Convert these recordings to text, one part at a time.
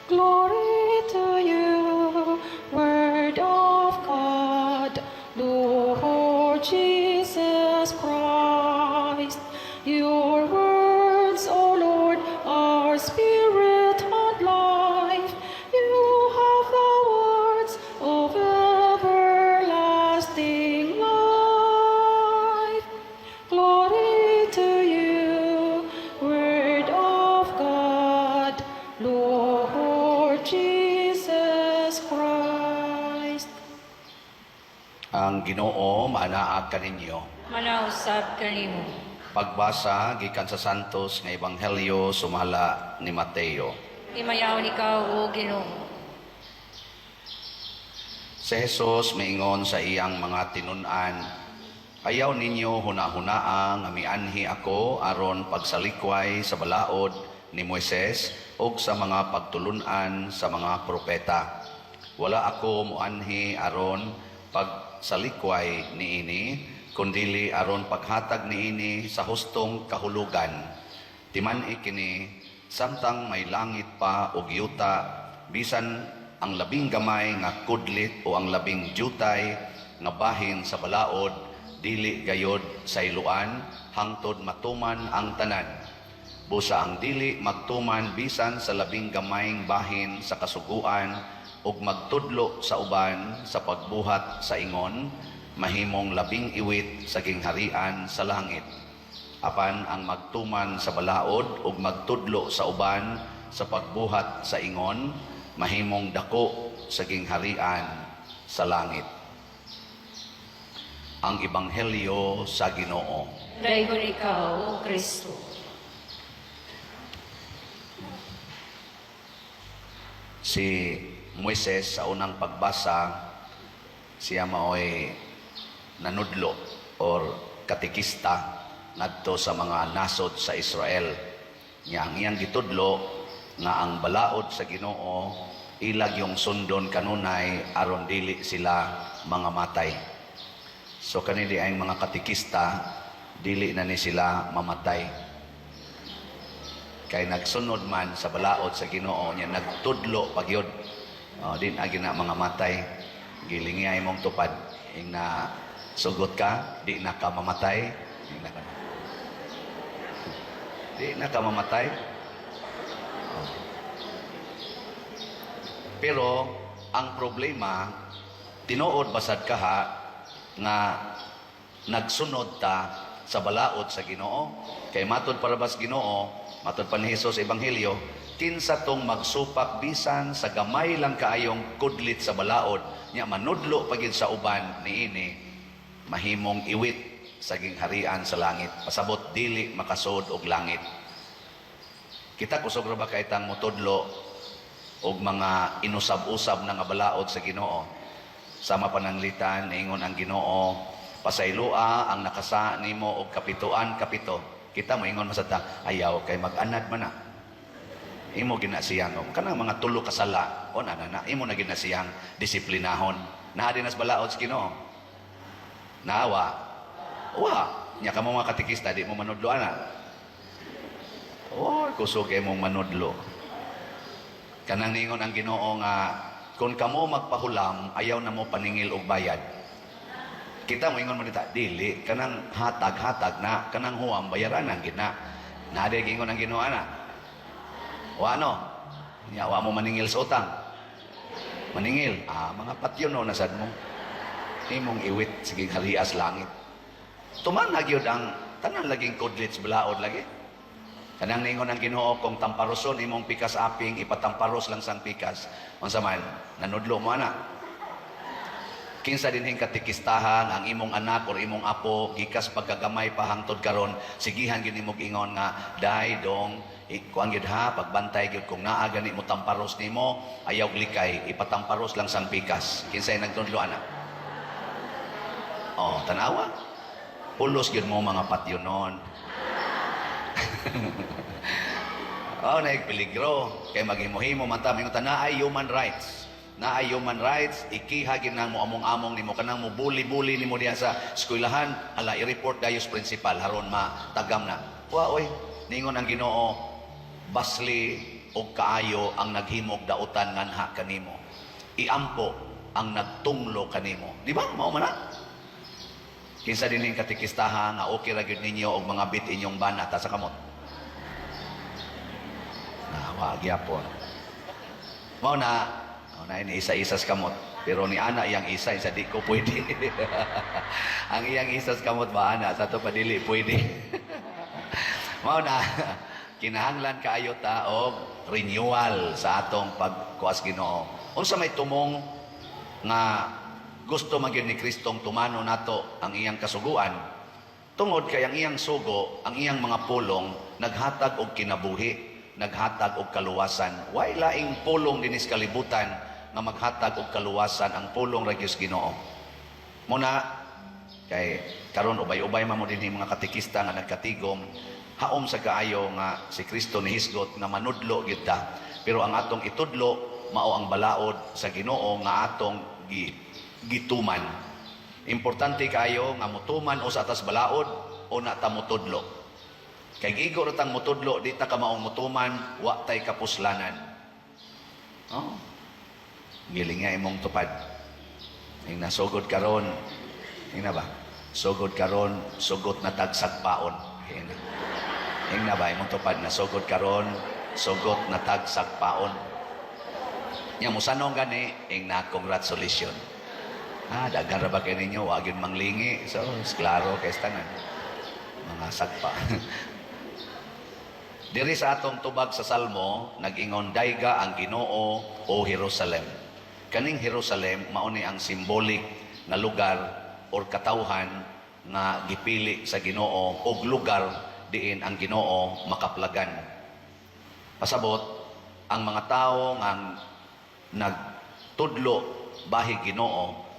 Glory to you, Word of God, Lord Jesus Christ. Your words, O Lord, are spirit and life. You have the words of everlasting life. Glory to you, Word of God, Lord Jesus Christ. Ang Ginoo maanaag kaninyo. Manausab kanimo. Pagbasa gikan sa Santos nga Ebanghelyo sumala ni Mateo. Imayaw ikaw o Ginoo. Si Jesus maingon sa iyang mga tinun-an, ayaw ninyo huna-hunaa nga mianhi ako aron pagsalikway sa balaod ni Moises ug sa mga pagtulun-an sa mga propeta. Wala ako muanhi aron pagsalikway niini, kundili aron paghatag niini sa hustong kahulugan. Timan ikini, samtang may langit pa og yuta, bisan ang labing gamay nga kudlit o ang labing jutay nga bahin sa balaod, dili gayod sa iluan, hangtod matuman ang tanan. Busa ang dili magtuman bisan sa labing gamayng bahin sa kasuguan, ug magtudlo sa uban sa pagbuhat sa ingon, mahimong labing iwit sa gingharian sa langit. Apan ang magtuman sa balaod ug magtudlo sa uban sa pagbuhat sa ingon, mahimong dako sa gingharian sa langit. Ang Ebanghelyo sa Ginoo. Daygon ikaw o Kristo. Si Moises sa unang pagbasa, siya maoy nanudlo or katikista ngadto sa mga nasod sa Israel. Ang iyang gitudlo nga ang balaod sa Ginoo ilag yung sundon kanunay aron dili sila mga matay. So kanili ay mga katikista dili na ni sila mamatay. Kay nagsunod man sa balaod sa Ginoo niya nagtudlo pagyod. Din agi na mga matay. Gilingay mong tupad ing na sugot ka, di na ka mamatay. Di na ka mamatay. Pero ang problema, tinuod basad ka ha nga nagsunod ta sa balaod sa Ginoo. Kay matod parabas Ginoo, matod pa ni Jesus Ebanghelyo, kinsa tong magsupak bisan sa gamay lang kaayong kudlit sa balaod, nya manudlo pagid sa uban niini, mahimong iwit sa gingharian sa langit. Pasabot dili makasud og langit. Kita kusog ra ba kay tang mutudlo og mga inusab-usab na nga balaod sa Ginoo. Sama pananglitan ingon ang Ginoo, pasaylua ang nakasa nimo og kapituan kapito. Kita mo ingon masata, ayaw kay mag-anad man na. Imo ginasiyang kanang mga tulo kasala on ana na imo na ginasiyang disiplinahon. Naa dinas balaod sa Ginoo. Naawa. Wa, nya kamo mga katikista di mo manudlo ana. Oh, kusog kay mong manudlo. Kanang ningon ang Ginoo nga kung kamo magpahulam ayaw na mo paningil og bayad. Kita mo ingon man dita dili kanang hatag-hatag na kanang huwam bayaran ang gina. Naa di ingon ang Ginoo ana. O ano? Yawa mo maningil sa utang. Maningil. Mga patyon no, nasad mo. Imong iwit, sige harias langit. Tuman nagyod ang tanan laging kudlit sa balaod lagi. Kanang ningon ang Ginoo kung tamparoson imong pikas aping, ipatamparos lang sang pikas. Unsa man, nanudlo mo ana. Kinsa dinhing katikistahan ang imong anak or imong apo gikas pagkagamay pa hangtod karon, sigihan gyud imong ingon nga dai dong kuan gyud ha, pagbantay gyud kung naa gani mo tamparos nimo, ayaw glikay, ipatamparos lang sang pikas. Kinsay nagtudlo ana? Tanawa. Pulos gyud mo mga patyonon. Naigpeligro kay maghimo-himo man ta mingon na ay human rights. Na ay human rights, ikihagin na mo among-among nimo kanang mo bully-bully nimo diha sa eskwelahan, ala i-report dayos principal haron matagam na. Wa oy, ningon ang Ginoo, basli o kaayo ang naghimog dautan nganha kanimo. Iampo ang nagtunglo kanimo. Di ba? Mao man na? Kinsa dining katikistaha nga okay ra gyud ninyo og mga bit inyong bana ta sa kamot. Wa gyapon. Mao na ini isa-isa sa kamot. Pero ni ana iyang isa di ko pwede. Ang iyang isa sa kamot ba ana sa to padili pwede. Mao na kinahanglan kaayo ta og renewal sa atong pagkuas Ginoo. Unsa may tumong nga gusto magyud ni Kristong tumano nato ang iyang kasuguan, tungod kay ang iyang sugo, ang iyang mga pulong naghatag og kinabuhi, naghatag og kaluwasan. Way laing pulong dinis kalibutan nga maghatag og kaluwasan ang pulong ra gyud Ginoo. Muna kay karon ubay-ubay man mo dinhi mga katikista nga nagkatigom, haom sa kaayo nga si Kristo nihisgot nga manudlo gyud ta. Pero ang atong itudlo mao ang balaod sa Ginoo nga atong gituman. Importante kayo nga mutuman o sa atas balaod o na ta mutudlo. Kay gigo ra tang mutudlo di ta ka maong mutuman, wa tay kapuslanan. Oh. Giling nga imong tupad. Ing nasugod karon. Ing na ba? Sugod karon, sugot na tagsagpaon. Ing na ba imong tupad na sugod karon, sugot na tagsagpaon. Nya musanong gani ing na congratulation. Daghan ra ba kay ninyo wa gyud manglingi. So, klaro kay tanan. Mga sagpa. Diri sa atong tubag sa Salmo, nag-ingon dayga ang Ginoo o Jerusalem. Kaning Jerusalem mao ni ang symbolic na lugar or katawhan nga gipili sa Ginoo og lugar diin ang Ginoo makaplagan. Pasabot ang mga tawo nga nagtudlo bahi Ginoo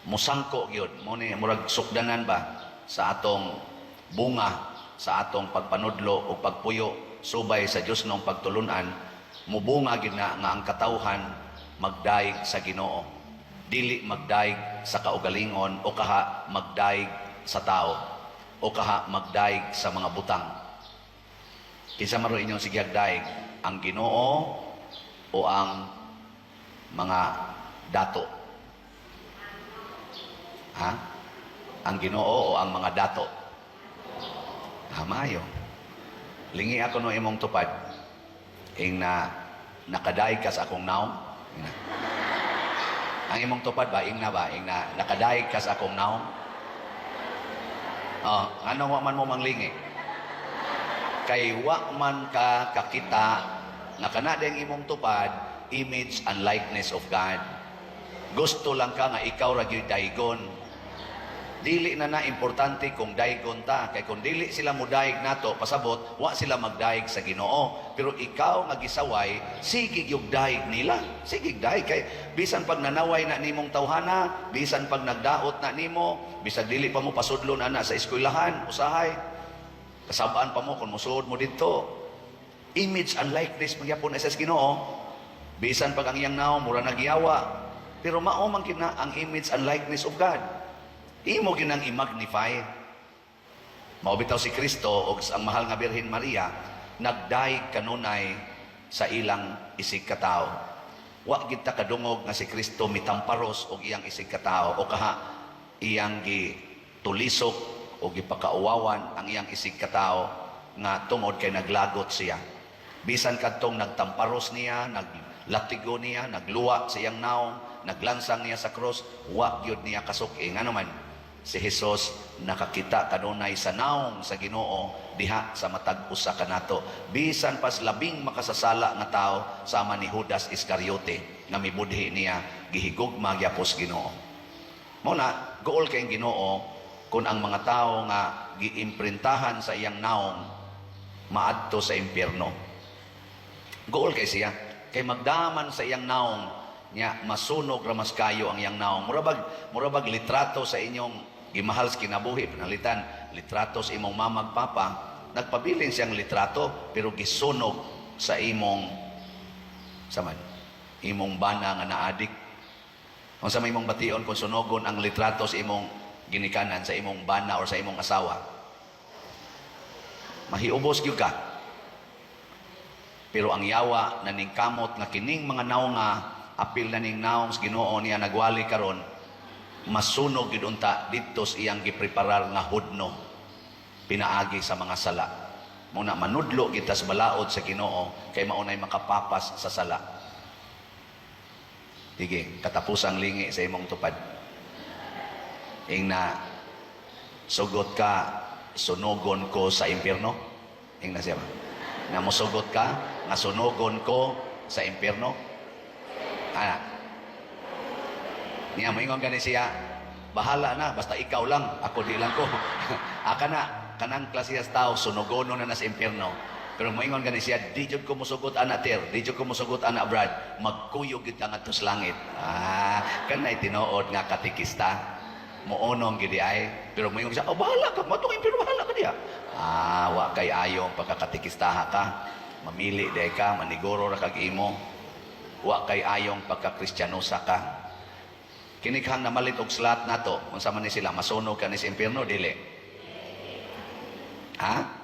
musangko gyud mo ni murag sukdanan ba sa atong bunga sa atong pagpanudlo o pagpuyo subay sa Dios nung pagtulunan mubunga gyud na nga ang katawhan magdaig sa Ginoo, dili magdaig sa kaugalingon o kaha magdaig sa tao o kaha magdaig sa mga butang. Kinsa maro inyong sige daig, ang Ginoo o ang mga dato? Ha? Ang Ginoo o ang mga dato? Hamayo. Lingi ako no imong tupad. Ing na nakadaig ka sa akong naong. Ang imong tupad ba? Ing na ba? Ing na nakadaig ka sa akong naong. Ano wa man mo manglingi? Kay wa man ka kakita na kana ding imong tupad image and likeness of God. Gusto lang ka nga ikaw ra gyud daigon. Dili na importante kung daigon ta, kay kung dili sila modaig nato pasabot wa sila magdaig sa Ginoo. Pero ikaw nga gisaway, sige gyud daig nila. Sige daig kay bisan pag nanaway na nimong tawhana, bisan pag nagdaot na nimo, bisag dili pa mo pasudlon ana sa eskwelahan, usahay. Kasabaan pa mo kung musuod mo dito. Image and likeness magyapon sa Ginoo. Bisan pag ang iyang naong mura nagyawa. Pero mao man kina ang image and likeness of God. Imo ginang i-magnify. Mao bitaw si Kristo o ang mahal nga Birhen Maria nagdaig kanunay sa ilang isig katao. Wa gid ta kadungog nga si Kristo mitamparos og iyang isig katao o kaha iyang gitulisok o gipakauwawan ang iyang isig katao nga tungod kay naglagot siya. Bisan kadtong nagtamparos niya, naglatigo niya, nagluwa sa iyang naong, naglansang niya sa cross, wa gyud niya kasuki. Ngano man si Jesus nakakita kanunay sa naong sa Ginoo diha sa matag usa kanato. Bisan pas labing makasasala nga tao sama ni Judas Iscariote nga mibudhi niya gihigugma gyapos Ginoo. Mao na gool kay Ginoo kun ang mga tao nga giimprintahan sa iyang naong maadto sa impyerno. Gool kay siya kay magdaman sa iyang naong nya masunog ra mas kayo ang iyang naong. Murabag litrato sa inyong gimahal sa kinabuhi, pinalitan litrato sa imong mamag papa, nagpabilin siyang litrato pero gisunog sa imong imong bana nga naadik. Kung sa may imong bation kung sunogon ang litrato sa imong ginikanan sa imong bana or sa imong asawa, mahiubos gyud ka. Pero ang yawa na ning kamot nga kining mga naong nga apil na ning naong sa Ginoo niya nagwali karon, masunog gid unta didto sa iyang gipreparar nga hudno pinaagi sa mga sala. Muna manudlo kita sa balaod sa Ginoo kay maunay makapapas sa sala. Sige, katapusang lingi sa imong tupad. Ing na sugot ka, sunugon ko sa impyerno. Ing na siya ba? Na musugot ka, nga sunugon ko sa impyerno. Ana. Niya moingon gani siya, bahala na, basta ikaw lang, ako di lang ko. Aka na, kanang klasiyas tao, sunugono na sa impyerno. Pero moingon gani siya, di jud ko musugot ana ter, di jud ko musugot ana Brad, magkuyog gid nga tus langit. Kanay tinuod nga katikista. Muonong gid ay, pero moingon siya, oh bahala ka, matong impyerno bahala ka diya. Wa kay ayong pagkakatikistaha ka. Mamili day ka, maniguro ra kag imo. Wa kay ayong pagka-Kristiyanosa ka. Kinighang namalit og slat nato, unsa man ni sila masunog ka ni sa impyerno dili. Ha?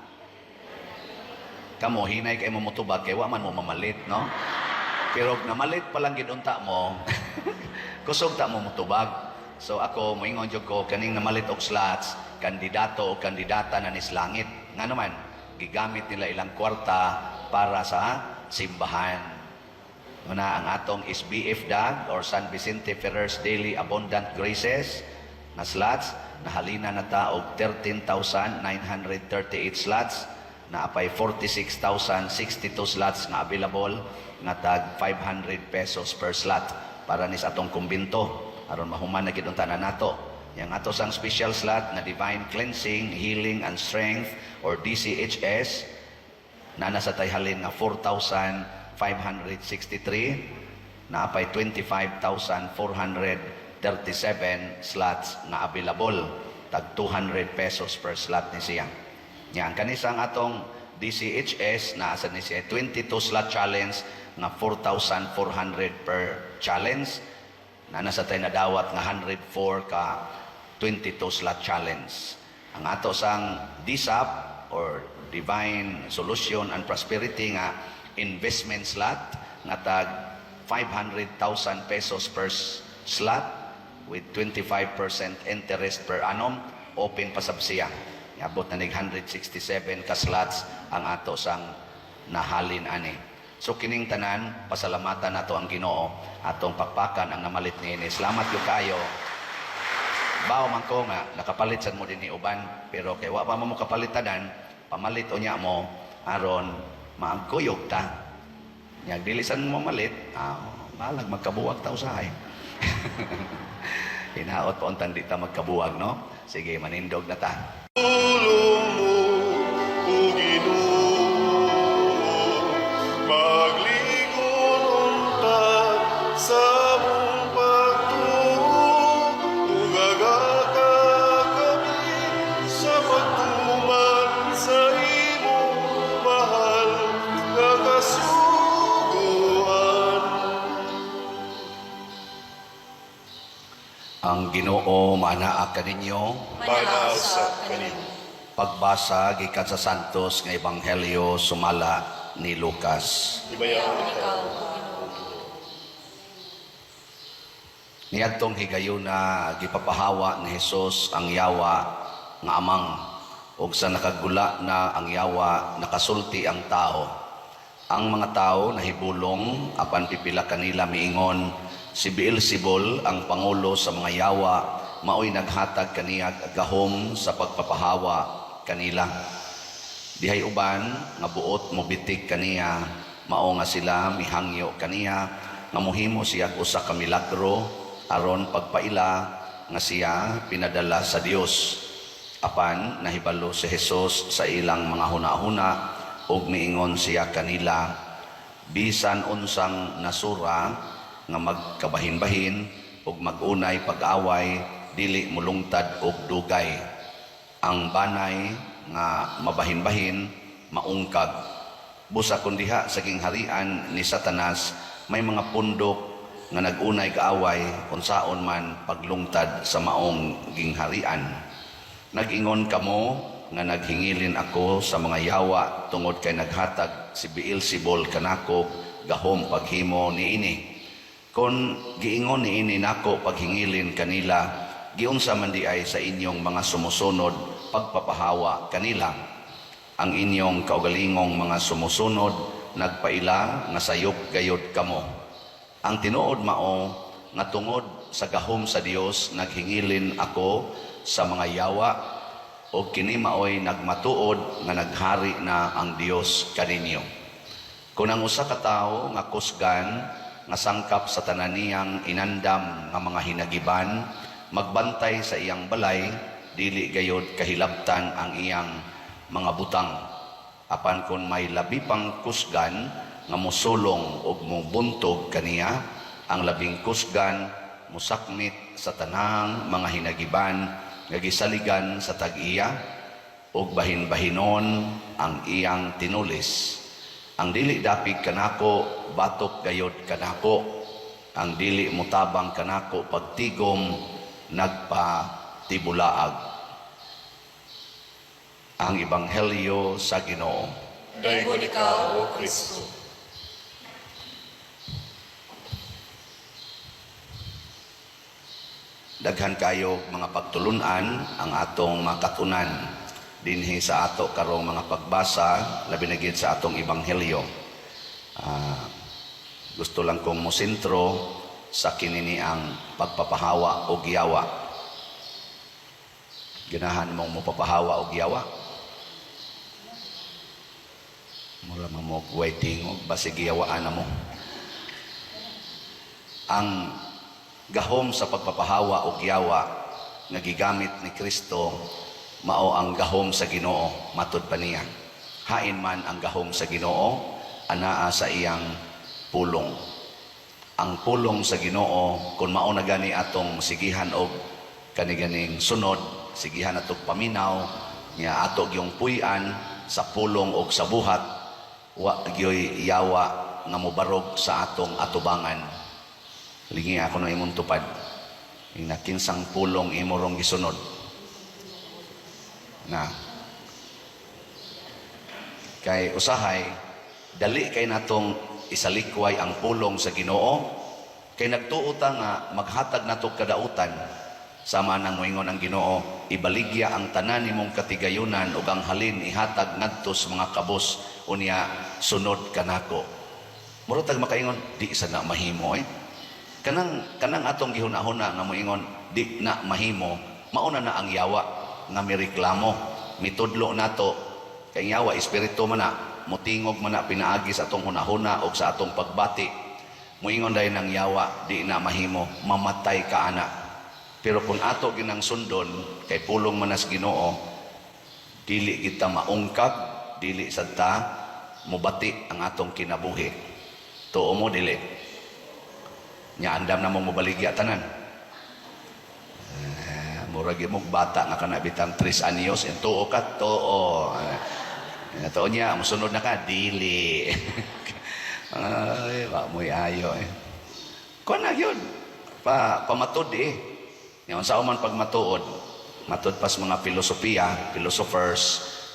Kamo hinay kay mo motubag kay wa man mo mamalit, no? Pero namalit pa lang gid unta mo. Kusog ta mo motubag. So ako moingon jud ko kaning namalit og slots, kandidato o kandidata na nis langit. Nga naman, gigamit nila ilang kwarta para sa simbahan. Una ang atong SBF DAG or San Vicente Ferrer's Daily Abundant Graces na slots, nahalina na ta og 13,938 slots, na apay 46,062 slots nga available nga tag 500 pesos per slot para ni sa atong kumbinto aron mahuman na gid unta na nato. Yang ato sang special slot na Divine Cleansing, Healing and Strength or DCHS na nasa tayhalin nga 4,563 na apay 25,437 slots na available tag 200 pesos per slot ni siya. Yang kanisang atong DCHS na asa ni siya 22 slot challenge nga 4,400 per challenge na nasa tayo nadawat nga 104 ka 22 slot challenge. Ang ato sang DSAP or Divine Solution and Prosperity nga investment slot nga tag 500,000 pesos per slot with 25% interest per annum, open pa sab siya. Abot na nig 167 ka slots ang ato sang nahalin ani. So kining tanan, pasalamatan nato ang Ginoo atong pakpakan ang namalit niini. Salamat yo kayo. Bao man ko nga nakapalit sad mo din ni uban, pero kay wa pa mo kapalitanan, pamalit unya mo aron maagkuyog ta. Nya dilisan mo malit, balag magkabuwag ta usahay. Hinaot pa untan di ta magkabuwag, no? Sige, manindog na ta. Tulong mo, O Ginoo, maglingon unta sa mong pagtuo, ugagaka kami sa pagtuman sa imong mahal nga kasuguan. Ang Ginoo manaa kaninyo. Panaasa kanimo. Pagbasa gikan sa Santos nga Ebanghelyo sumala ni Lucas. Ibayaw ikaw. Niadtong higayuna gipapahawa ni Hesus ang yawa nga amang, ug sa nakagula na ang yawa nakasulti ang tao. Ang mga tao nahibulong apan pipila kanila miingon, si Beelzebul ang pangulo sa mga yawa maoy naghatag kaniya gahom sa pagpapahawa kanila. Dihay uban nga buot mobitik kaniya, mao nga sila mihangyo kaniya nga mohimo siya usa ka milagro aron pagpaila nga siya pinadala sa Dios. Apan nahibalo si Hesus sa ilang mga hunahuna ug miingon siya kanila, bisan unsang nasura nga magkabahin-bahin ug magunay pag-away, dili mulungtad og dugay. Ang banay nga mabahin-bahin maungkag. Busa kun diha sa gingharian ni Satanas may mga pundok nga nagunay kaaway unsaon man paglungtad sa maong gingharian. Nag-ingon kamo nga naghingilin ako sa mga yawa tungod kay naghatag si Beelzebul kanako gahom paghimo niini. Kon giingon niini nako paghingilin kanila, giunsa man di ay sa inyong mga sumusunod pagpapahawa kanila. Ang inyong kaugalingong mga sumusunod nagpaila nga sayop gayod kamo. Ang tinuod mao nga tungod sa gahom sa Dios naghingilin ako sa mga yawa, o kini maoy nagmatuod nga naghari na ang Dios kaninyo. Kung ang usa ka tawo nga kusgan nga sangkap sa tanan niyang inandam nga mga hinagiban, magbantay sa iyang balay, dili gayod kahilabtan ang iyang mga butang. Apan kung may labi pang kusgan nga mosulong og mobuntog kaniya, ang labing kusgan musakmit sa tanang mga hinagiban nga gisaligan sa tag-iya, ug bahin-bahinon ang iyang tinulis. Ang dili dapig kanako batok gayod kanako, ang dili mutabang kanako pagtigom nagpatibulaag. Ang Ebanghelyo sa Ginoo. Dayon ikaw, O Kristo. Daghan kayo mga pagtulunan ang atong makatunan dinhi sa ato karong mga pagbasa, labi na gid sa atong Ebanghelyo. Gusto lang kong mosentro sa kinini ang pagpapahawa o giyawa. Ganahan mong mopapahawa o giyawa? Mura mo waiting o basig giyawaan na mo. Ang gahom sa pagpapahawa o giyawa nga gigamit ni Kristo mao ang gahom sa Ginoo, matud pa niya. Hain man ang gahom sa Ginoo, anaa sa iyang pulong. Ang pulong sa Ginoo kun mao na gani atong sigihan og kaniganing sunod, sigihan atong paminaw nya ato gyung puy-an sa pulong og sa buhat, wa gyoy yawa nga mobarog sa atong atubangan. Lingi ako na imong tupad. Yung nakinsang pulong imorong gisunod. Na. Kay usahay, dali kay natong isalikway ang pulong sa Ginoo. Kay nagtuota nga maghatag nato kadautan. Sama nang moingon ang Ginoo, ibaligya ang tanan nimong katigayunan ug ang halin ihatag ngadto sa mga kabos unya sunod kanako. Muro tag makaingon, di isa na mahimo kanang atong gihuna-huna nga moingon di na mahimo, mauna na ang yawa nga mireklamo, mitudlo nato kay yawa espiritu man na mutingog man na pinaagi sa atong hunahuna o sa atong pagbati. Moingon dahil ng yawa di na mahimo, mamatay ka ana. Pero kung ato ginang sundon kay pulong manas Ginoo, dili kita maungkag, dili sadta mubati ang atong kinabuhi. Tuo mo dili nya andam na mong mabaligya tanan. Murag mo bata nga kana bitang 3 anyos en tuo ka tuo. Tuo niya mosunod na ka dili. Ay, wa moy ayo Kuan na gyud. Pamatud Nya unsa man pagmatuod, matud pas mga philosophers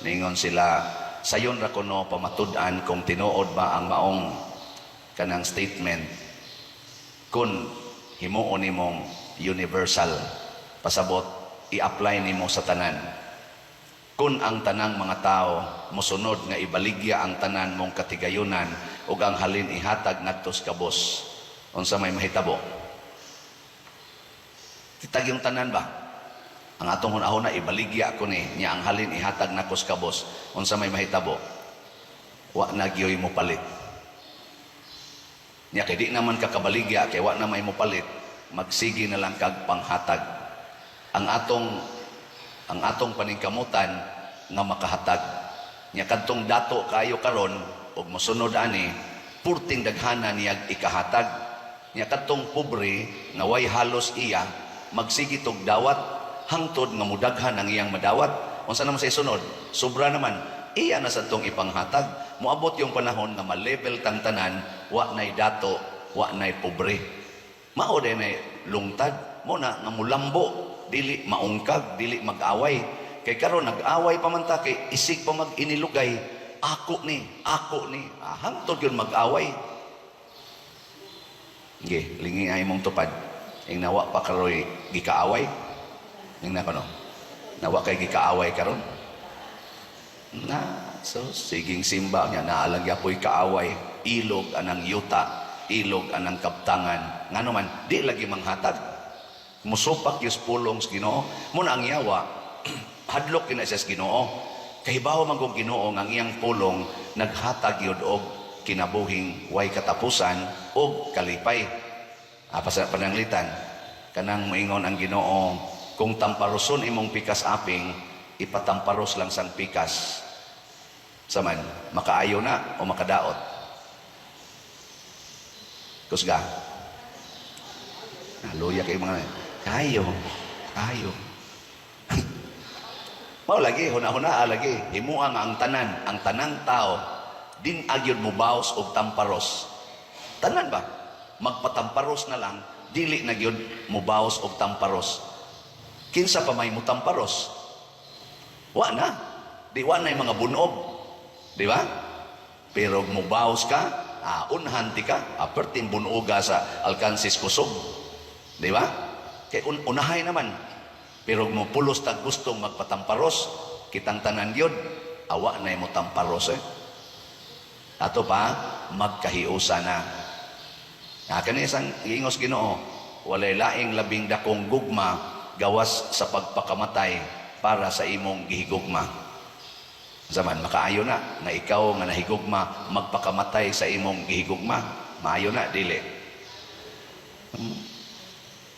ningon sila sayon ra kuno pamatud-an kung tinuod ba ang maong kanang statement. Kun himuon nimong universal, pasabot i-apply nimo sa tanan. Kun ang tanang mga tao mosunod nga ibaligya ang tanan mong katigayunan ug ang halin ihatag ngadto sa kabos, unsa may mahitabo? Kitag yung tanan ba? Ang atong hunahuna ibaligya ko ni nya ang halin ihatag nako sa kabos, unsa may mahitabo? Wa na gyoy mo palit. Nya kay di naman kakabaligya kay wa na may mopalit, magsigi na lang kag panghatag. Ang atong paningkamutan nga makahatag. Nya kadtong dato kayo karon ug mosunod ani, purting daghana niyag ikahatag. Nya kadtong pobre nga way halos iya, magsigi tog dawat hangtod nga mudaghan ang iyang madawat. Unsa naman sa isunod? Sobra naman. Iya na sa tong ipanghatag. Moabot yung panahon nga ma-level tang tanan, wa nay dato, wa nay pobre. Mao day nay lungtad, mo na nga mulambo, dili maungkag, dili mag-away. Kay karon nag-away pa man ta, kay isig pa mag-inilugay, ako ni. Hangtod yun mag-away. Okay, lingi ay mong tupad. Yung nawa pa karoy gikaaway. Yung nakono. Nawa kay gikaaway karon. So siging simba niya naalang yapoy kaaway, ilog anang yuta, ilog anang kaptangan. Ngano man di lagi manghatag. Musupak yus pulong sa Ginoo. Muna ang yawa hadlok kina sa Ginoo. Kahibaw man kong Ginoo ang iyang pulong naghatag yun og kinabuhing way katapusan og kalipay. Sa pananglitan kanang moingon ang Ginoo, kung tamparoson imong pikas aping, ipatamparos lang sang pikas. Saman, makaayo na o makadaot. Kusga. Luya kayo mga kayo. Mao lagi, huna-huna lagi. Himuang ang tanang tao, din agyod mo baos og tamparos. Tanan ba? Magpatamparos na lang, dili na gyud mo baos og tamparos. Kinsa pa may mo tamparos? Wa na. Di wa na mga bunob. Di ba? Pero mo baos ka, unhanti ka, apertin bunuga sa alkansis kusog. Di ba? Kay unahay naman. Pero mo pulos tag gustong magpatamparos, kitang tanan yun, awa na mo tamparos Ato pa, magkahiusa na. Kani isang ingos Ginoo, walay laing labing dakong gugma gawas sa pagpakamatay para sa imong gihigugma. Zaman makaayo na ikaw nga nahigugma magpakamatay sa imong gihigugma. Maayo na dili.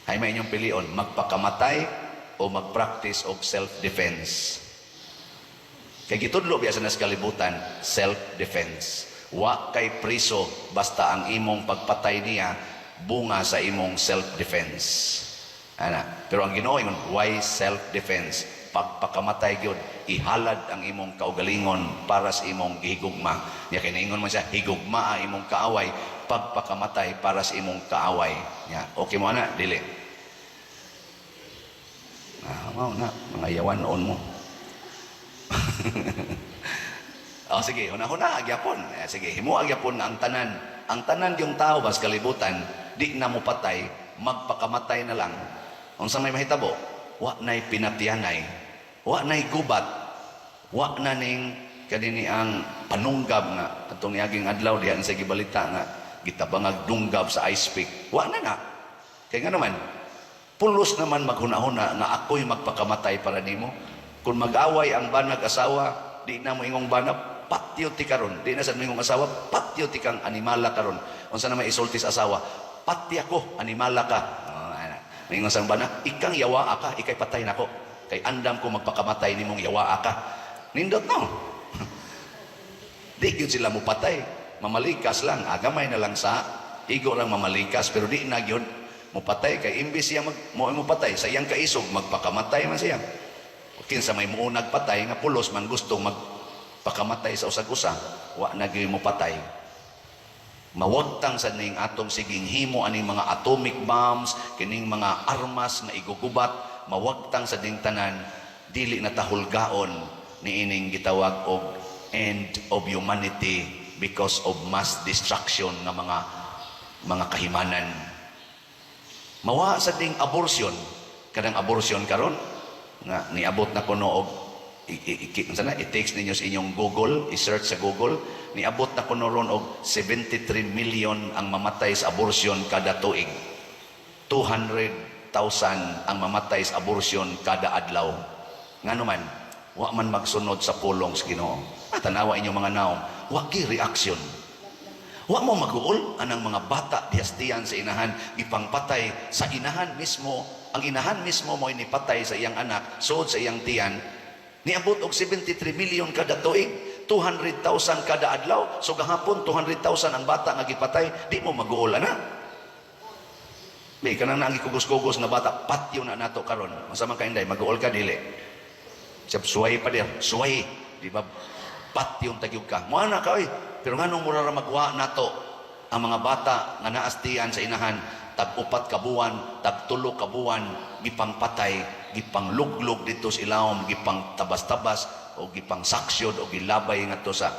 Hay may inyong pilion, magpakamatay o magpractice og self-defense. Kay gitudlo biya sa nas kalibutan, self-defense. Wa kay priso basta ang imong pagpatay niya bunga sa imong self-defense. Pero ang Ginoo ingon, why self-defense? Pagpakamatay gyud, ihalad ang imong kaugalingon para sa imong gihigugma. Nya kay naingon man siya, higugma ang imong kaaway, pagpakamatay para sa imong kaaway. Nya, okay mo na, dili. Mao na, mga yawan noon mo. Sige, huna-huna, agyapon. Sige, himo agyapon nga ang tanan yung tao bas kalibutan, di na mo patay, magpakamatay na lang. Unsa may mahitabo? Wa na'y pinatiyanay, wa na'y gubat, wa na ning kanini ang panunggab nga atong niaging adlaw dihan sa gibalita nga gitabangag dunggab sa ice pick. Wa na. Kay nga naman, pulos naman maghuna-huna nga ako'y magpakamatay para nimo. Kung mag-away ang banag asawa, di na mo ingong banap, patyo ti karon. Di na sa mingong asawa, patyo ti kang animala karon. Unsa na may isultis asawa, pati ako, animala ka. Mingon sang bana, ikang yawa ka, ikay patay nako. Kay andam ko magpakamatay nimong yawa ka. Nindot no. Di gyud sila mo patay. Mamalikas lang, agamay na lang sa igo lang mamalikas, pero di na gyud mo patay kay imbis siya mo patay sa iyang kaisog magpakamatay man siya. Kinsa may muunag patay nga pulos man gustong magpakamatay sa usag-usa, wa na gyud mo patay. Mawagtang sa ning atong siging himo aning mga atomic bombs, kining mga armas na igugubat, mawagtang sa ding tanan, dili na tahulgaon ni ining gitawag og end of humanity because of mass destruction ng mga kahimanan. Mawa sa ding abortion, kanang abortion karon nga niabot na kuno og i-text ninyo sa inyong Google, i-search sa Google, niabot na kuno ron og 73 million ang mamatay sa abortion kada tuig. 200,000 ang mamatay sa abortion kada adlaw. Ngano man, wa man magsunod sa pulong sa Ginoo. Tanawa inyong mga naong, wa gi reaction. Wa mo maguol anang mga bata dihastiyan sa inahan, ipangpatay sa inahan mismo. Ang inahan mismo mo inipatay sa iyang anak, suod sa iyang tiyan. Niabot og 73 million kada tuig, 200,000 kada adlaw. So gahapon 200,000 ang bata nga gipatay, di mo maguol na. May kanang nang ikugos-kugos na bata, patyo na nato karon. Masama ka inday, maguol ka dili. Siyap suway pa der, suway, di ba? Patyong tagyog ka. Mo ana ka oy. Pero nganong mura ra magwa nato ang mga bata nga naastian sa inahan, tag-upat ka buwan, tag-tulo ka buwan, gipang patay, gipang luglog dito sa ilawom, gipang tabas-tabas, o gipang saksyod, o gilabay nga to sa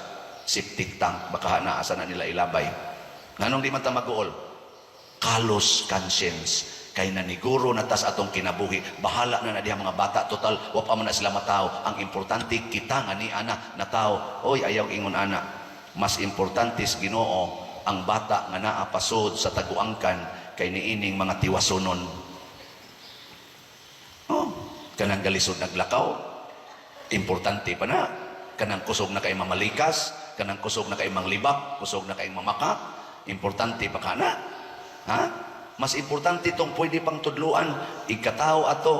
septic tank. Baka naasa na nila ilabay. Nganong di man ta mag-uol? Kalos conscience. Kay naniguro na tas atong kinabuhi. Bahala na diha mga bata. Total, wa pa man na sila matao. Ang importante, kita nga ni ana na tao. Oy, ayaw ingon ana. Mas importante sa Ginoo ang bata nga naapasod sa taguangkan kay niining mga tiwasonon. Oh, kanang galisod naglakaw. Importante pa na. Kanang kusog na kay mamalikas, kanang kusog na kay manglibak, kusog na kay mamaka. Importante pa ka na. Ha? Mas importante itong pwede pang tudluan, ikatao ato,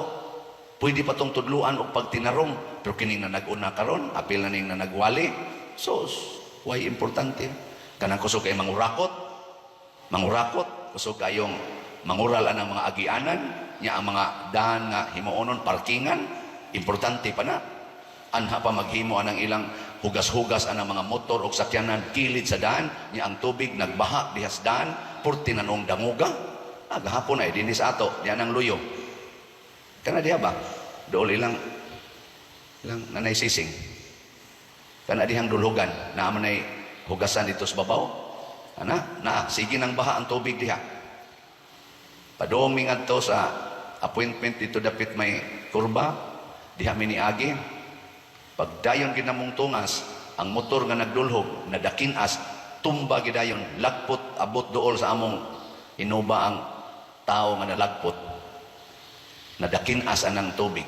pwede pa itong tudluan o pagtinarong, pero kining na nag-una karon, apil na ning na nagwali. So, why importante? Kanang kusog kay mangurakot, kusog kayong mangural ang mga agianan, niya ang mga daan nga himuonon, parkingan, importante pa na. Anha pa maghimo anang ilang hugas-hugas anang mga motor o sakyanan, kilid sa daan, niya ang tubig nagbaha dihas daan, purti na noong danguga. Gahapon ay dinis ato diyan ang luyo kana diha ba dool ilang nanay sising kana dihang dulhugan na manay hugasan dito sa babaw sige nang baha ang tubig diha padong mingadto sa appointment dito dapit may kurba diha miniagi pagdayon ginamong tungas ang motor nga nagdulhog nadakinas tumba gidayon lagpot abot dool sa among inuba ang tao nga nalagpot nadakinas anang tubig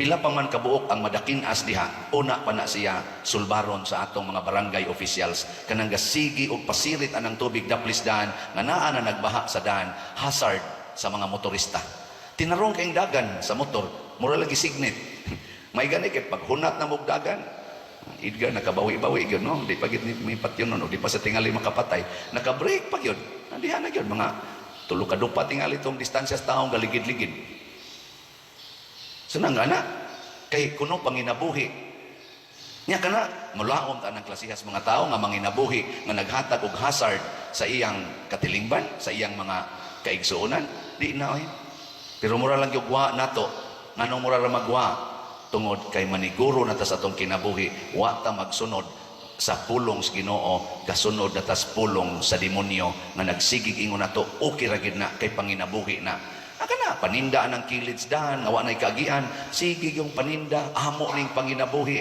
pila pa man kabuok ang madakinas diha una pa na siya sulbaron sa atong mga barangay officials kanang gasigi o pasirit anang tubig daplis daan nga naa na nagbaha sa daan hazard sa mga motorista tinarong kayong dagan sa motor mura lagi signet may gani kay paghunat na mog dagan Edgar nakabawi-bawi yun, no? Di pa may patyon nun, di pa sa tingali makapatay. Naka-break pa yun. Nandihan na yun, mga tulo ka dupa tingali itong distansya sa taong galigid-ligid. Sunang nga na, kay kuno panginabuhi. Niya ka na, mulaom ta ng klasihas mga tao nga manginabuhi, nga naghatag og hazard sa iyang katilingban, sa iyang mga kaigsuunan. Di na, eh. Pero mura lang yung gwa nato. Nganong mura lang magwa? Tungod kay maniguro na tas atong kinabuhi wa ta magsunod sa pulong sa Ginoo kasunod na tas pulong sa demonyo nga nagsigig ingon nato okay ra gid na kay panginabuhi na na paninda ang kilid dahan nga wa nay kaagian sige yung paninda amo ning panginabuhi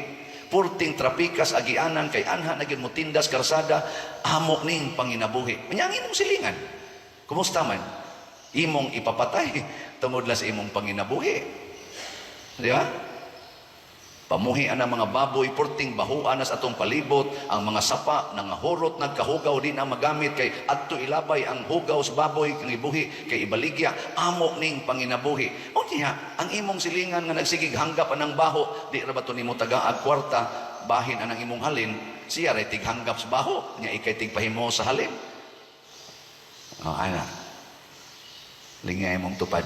purting trapikas agianan kay anha na gyud mo tindas karsada amo ning panginabuhi unya imong silingan kumusta man imong ipapatay tungod la sa imong panginabuhi di ba? Pamuhi ang mga baboy, purting bahuan sa atong palibot, ang mga sapa, nangahurot, nagkahugaw din ang magamit, kay adto ilabay ang hugaw sa baboy, kang ibuhi, kay ibaligya, amo ning panginabuhi. O niya, ang imong silingan nga nagsigig hanggap anang baho, di rabato ni mo tagaag kwarta, bahin anang imong halin, siya ray tig hanggap sa baho, niya ikay tig pahimo sa halin. O, ana, lingay mong tupad.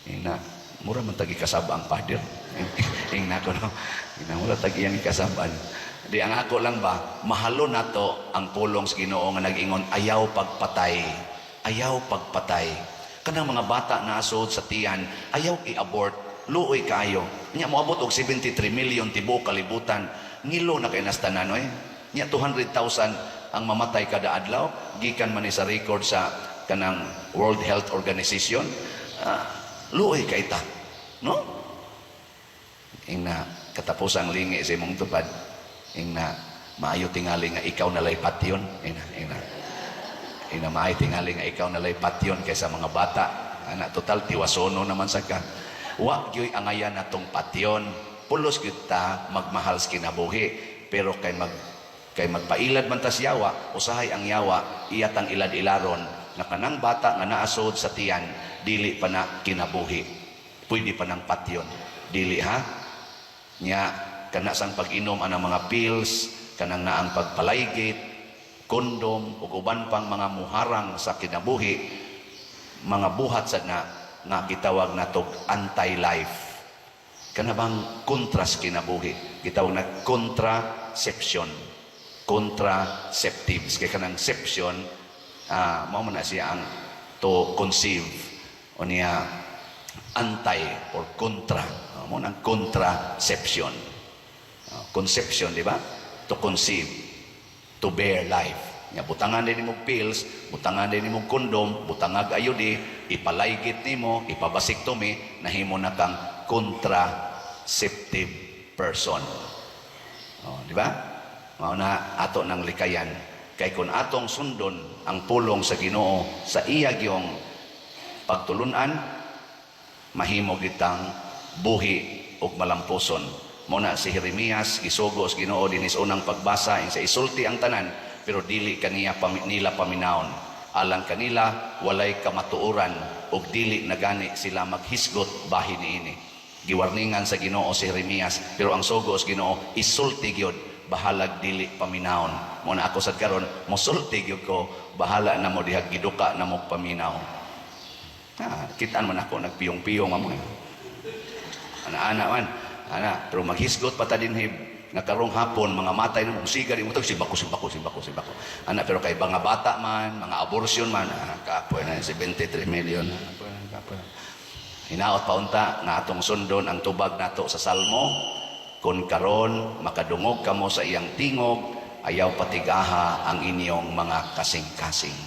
Ina, mura man tagi kasaba ang pader. Ing nako no mula tag iyang kasabaan di ang ako lang ba mahalo nato ang pulong sa Ginoo nga nag-ingon ayaw pagpatay kanang mga bata na asod sa tiyan ayaw i-abort luoy kaayo nya moabot og 73 million tibuok kalibutan ngilo na kay nastanan nya 200,000 ang mamatay kada adlaw gikan man ni sa record sa kanang World Health Organization luoy kay ta no ina katapusang lingi sa imong tupad ina maayo tingali nga ikaw nalay patyon ina maayo tingali nga ikaw nalay patyon kaysa mga bata ana total tiwasono naman sa ka wa gyoy angayan natong patyon pulos gyud ta magmahal sa kinabuhi pero kay magpailad man ta sa yawa usahay ang yawa iyatang ilad-ilaron na kanang bata nga naasod sa tiyan dili pa na kinabuhi pwede pa ng patyon dili ha nya kana sang pag-inom anang mga pills kanang naang pagpalaygit kondom ug uban pang mga muharang sa kinabuhi mga buhat sad na nga gitawag natog anti-life kana bang kontras kinabuhi gitawag na contraceptives kay kanang seption Mao man na siya ang to conceive o niya anti or kontra. Mo ang contraception. Conception, di ba? To conceive, to bear life. Nga butangan din mo pills, butangan din mo kondom, butangag ayudi, ipalaygit nimo, ipabasiktomi, nahimo na kang contraceptive person. Di ba? Mao na ato ng likayan. Kay kung atong sundon ang pulong sa Ginoo sa iya gyung pagtulunan, mahimo gitang buhi ug malampuson. Muna si Jeremias gisugos Ginoo dinis unang pagbasa sa isulti ang tanan pero dili kaniya nila paminawon. Alang kanila walay kamatuoran ug dili na gani sila maghisgot bahin niini. Giwarningan sa Ginoo si Jeremias pero ang sugos Ginoo isulti gyud bahalag dili paminawon. Muna ako sad karon mosulti gyud ko bahala na mo diha giduka na mo paminaw. Kitaan man ako nagpiyong-piyong amo. Ana-ana man. Pero maghisgot pa ta dinhi nga karong hapon mga matay na mong siga di mo simbako. Pero kay mga bata man, mga abortion man, kapoy na 73 million. Hinaot pa unta nga atong sundon ang tubag nato sa Salmo. Kung karon makadungog kamo sa iyang tingog, ayaw patigaha ang inyong mga kasing-kasing.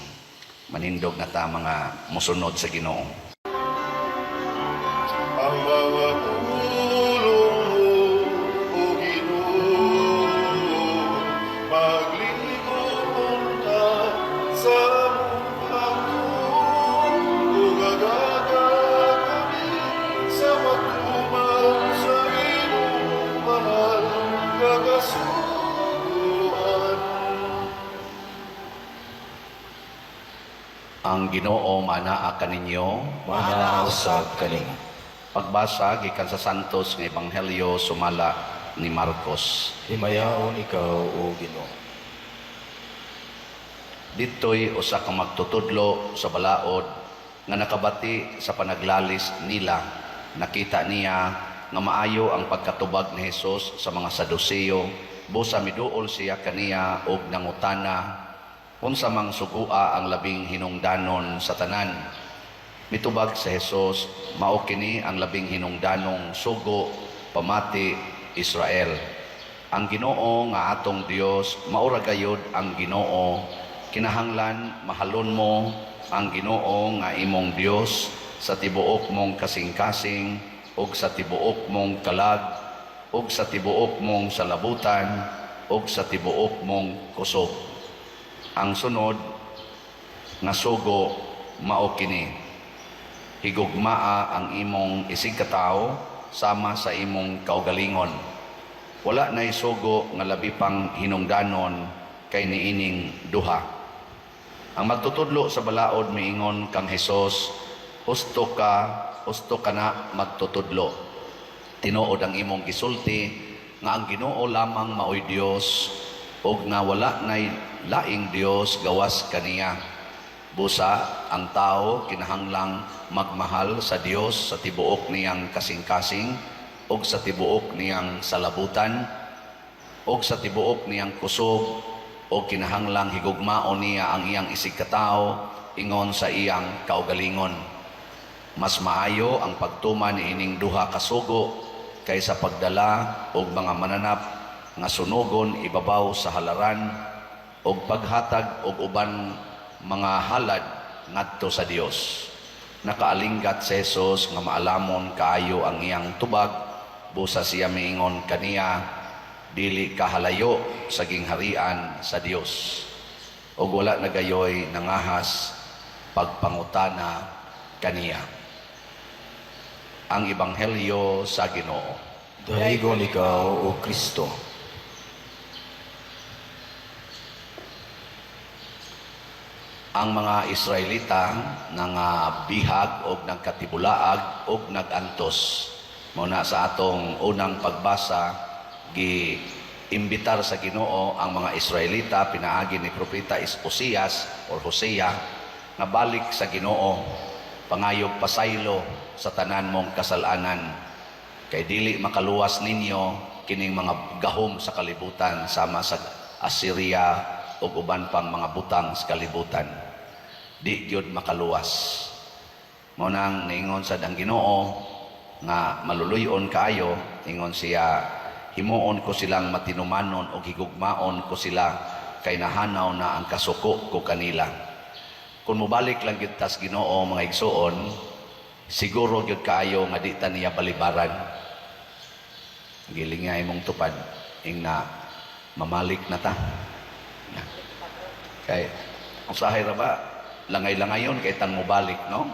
Manindog na ta mga musunod sa Ginoo. Ang mga pulong mo, O Ginoo, maglingkod ka sa among pagtuon, o gagaga kami sa matuman sa imong mahal kagasuhan. Ang Ginoo manaa kaninyo. Manausap kaning. Pagbasa gikan sa Santos nga Ebanghelyo sumala ni Marcos. Himayaon ikaw, O Ginoo. Ditoy usa ka magtutudlo sa balaod nga nakabati sa panaglalis nila. Nakita niya nga maayo ang pagkatubag ni Hesus sa mga Saduseyo. Busa miduol siya kaniya og nangutana unsa mang sugua ang labing hinungdanon sa tanan. Mitubag sa Hesus, mao kini ang labing hinungdanong sugo pamati Israel. Ang Ginoo nga atong Dios maura gayud ang Ginoo. Kinahanglan mahalon mo ang Ginoo nga imong Dios sa tibuok mong kasing-kasing ug sa tibuok mong kalag ug sa tibuok mong salabutan ug sa tibuok mong kusog. Ang sunod nga sugo mao kini: higugmaa ang imong isig katao sama sa imong kaugalingon. Wala na isugo nga labi pang hinungdanon kay niining duha. Ang magtutudlo sa balaod miingon kang Hesus, husto ka na magtutudlo. Tinuod ang imong gisulti nga ang Ginoo lamang maoy Dios ug nga wala nay laing Dios gawas kaniya. Busa ang tao kinahanglang magmahal sa Dios sa tibuok niyang kasing-kasing ug sa tibuok niyang salabutan ug sa tibuok niyang kusog o kinahanglang higugmaon niya ang iyang isig katao ingon sa iyang kaugalingon. Mas maayo ang pagtuman niining duha ka sugo kaysa pagdala og mga mananap nga sunugon ibabaw sa halaran og paghatag og uban mga halad ngadto sa Dios. Nakaalinggat si Jesus nga maalamon kaayo ang iyang tubag. Busa siya miingon kaniya, dili kahalayo sa gingharian sa Dios. Og wala nagayoy nangahas pagpangutana kaniya. Ang Ebanghelyo sa Ginoo. Dahigon ikaw, O Kristo. Ang mga Israelita bihag o nagkatibulaag o nagantos. Muna sa atong unang pagbasa, gi-imbitar sa Ginoo ang mga Israelita, pinaagi ni Propeta Osias or Hosea, nga balik sa Ginoo, pangayog pasaylo sa tanan mong kasalanan. Kay dili makaluwas ninyo kining mga gahom sa kalibutan sama sa Assyria o uban pang mga butang sa kalibutan. di gyud makaluwas. Mao nang niingon sad ang Ginoo nga maluluyon kaayo, ingon siya, himuon ko silang matinumanon o higugmaon ko sila kay nahanaw na ang kasuko ko kanila. Kung mubalik lang gyud tas Ginoo mga igsoon, siguro gyud kaayo nga di ta niya balibaran. Gilingay mong tupad ing na mamalik na ta. Kay usahay ra ba langay-langayon kay tan mobalik, no?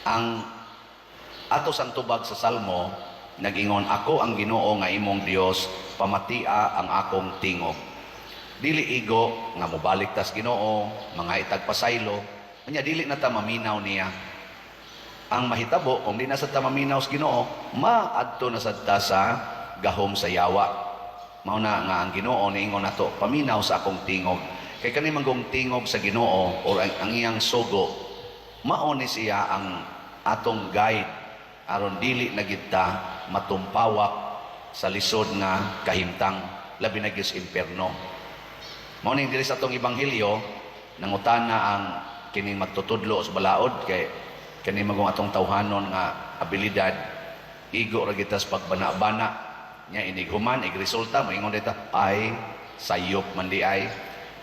Ang atos ang tubag sa Salmo nag-ingon, ako ang Ginoo nga imong Dios, pamatia ang akong tingog. Dili igo nga mobalik tas Ginoo, mga itagpasaylo, kanya dili na ta maminaw niya. Ang mahitabo kung di na sad ta maminaw sa Ginoo, maadto na sad ta sa gahom sa yawa. Mao na nga ang Ginoo niingon nato, paminaw sa akong tingog. Kay kani manggong tingog sa Ginoo or ang iyang sugo, mao ni siya ang atong guide aron dili na kita matumpawak sa lisod nga kahimtang labi na gyud sa impierno. Mao ning diri sa atong ebanghelyo nangutana ang kining magtutudlo sa balaod kay kani magong atong tawhanon nga abilidad igo ra kita sa pagbana-bana nya inighuman igresulta moingon dita ay sayop man di ay.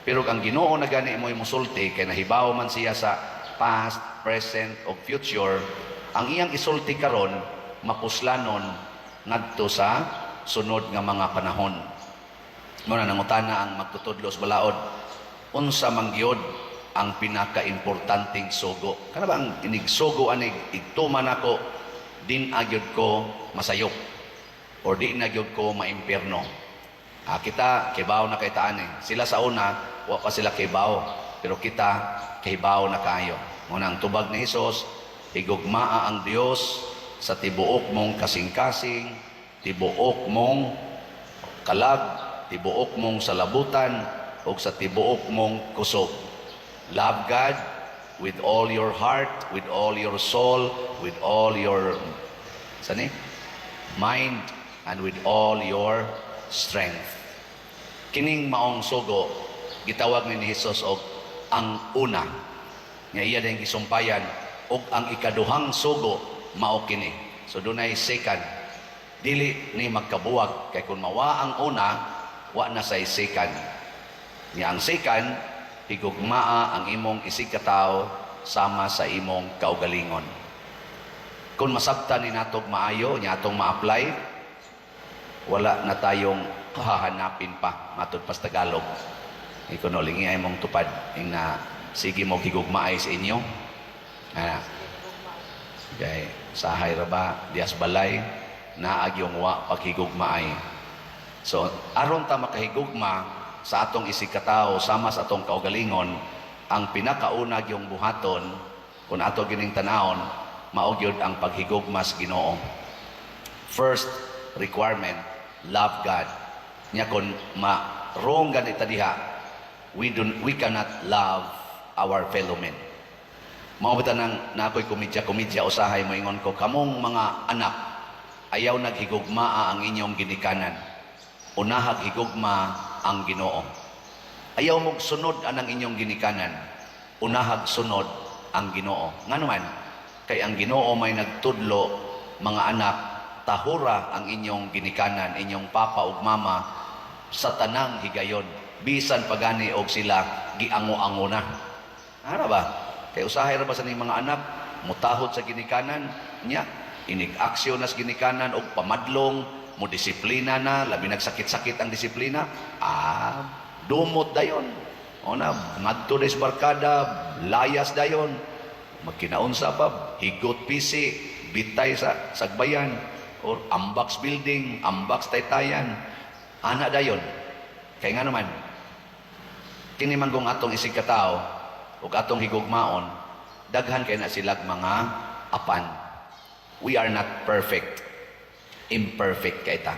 Pero ang Ginoo na gani mo musulti kay nahibaw man siya sa past, present o future, ang iyang isulti karon mapuslanon ngadto sa sunod nga mga panahon. Muna nangutana ang magtutudlo sa balaod, unsa man gyud ang pinaka-importanting sugo? Kana ba ang inigsugo anig igtuman ako din agyud ko masayop or di na gyud ko maimpierno? Kita kibaw na kay taan eh. Sila sa una, wa pa sila kibaw, pero kita kibaw na kayo. Muna ang tubag ni Hesus, higugmaa ang Dios sa tibuok mong kasing-kasing, tibuok mong kalag, tibuok mong salabutan, o sa tibuok mong kusog. Love God with all your heart, with all your soul, with all your mind, and with all your strength. Kining maong sugo, gitawag ni Hesus og ang una. Nga iya din gisumpayan og ang ikaduhang sugo mao kini. So dunay second. Dili ni magkabuwag kay kun mawa ang una, wa na say second. Nga ang second, higugmaa ang imong isig katao sama sa imong kaugalingon. Kung masabtan ni natog maayo, nya atong ma-apply, wala na tayong hahanapin pa matod pas Tagalog. Ikuno lingi ay mong tupad ing na sige mo higugmaay sa inyo. Okay, sahay ra ba dias balay naag yung wa paghigugmaay. So aron ta makahigugma sa atong isig katao sama sa atong kaugalingon, ang pinakauna yung buhaton kung ato gining tanahon mao gyud ang paghigugma sa Ginoo. First requirement, love God. Nya kon ma-wrong ganita diha, we cannot love our fellow men. Mao bitaw nang nakoy komedya usahay mo ingon ko, kamong mga anak ayaw naghigugmaa ang inyong ginikanan. Unahag higugma ang Ginoo. Ayaw mong sunod anang inyong ginikanan. Unahag sunod ang Ginoo. Nganuman kay ang Ginoo may nagtudlo, mga anak, tahura ang inyong ginikanan, inyong papa ug mama sa tanang higayon, bisan pagani og sila giango-ango na. Ara ba? Kay usahay ra ba sa ning mga anak mutahod sa ginikanan nya, inig-aksyon na sa ginikanan og pamadlong, mo disiplina na, labi nagsakit-sakit ang disiplina, dumot dayon. O na, ngadto des barkada, layas dayon, magkinaunsa pa, higot pisi, bitay sa sagbayan, or ambaks building, ambaks taytayan, ana dayon. Kaya nga naman, kini man kung atong isig katao, o atong higugmaon, daghan kay na silag mga apan. We are not perfect. Imperfect kay ta.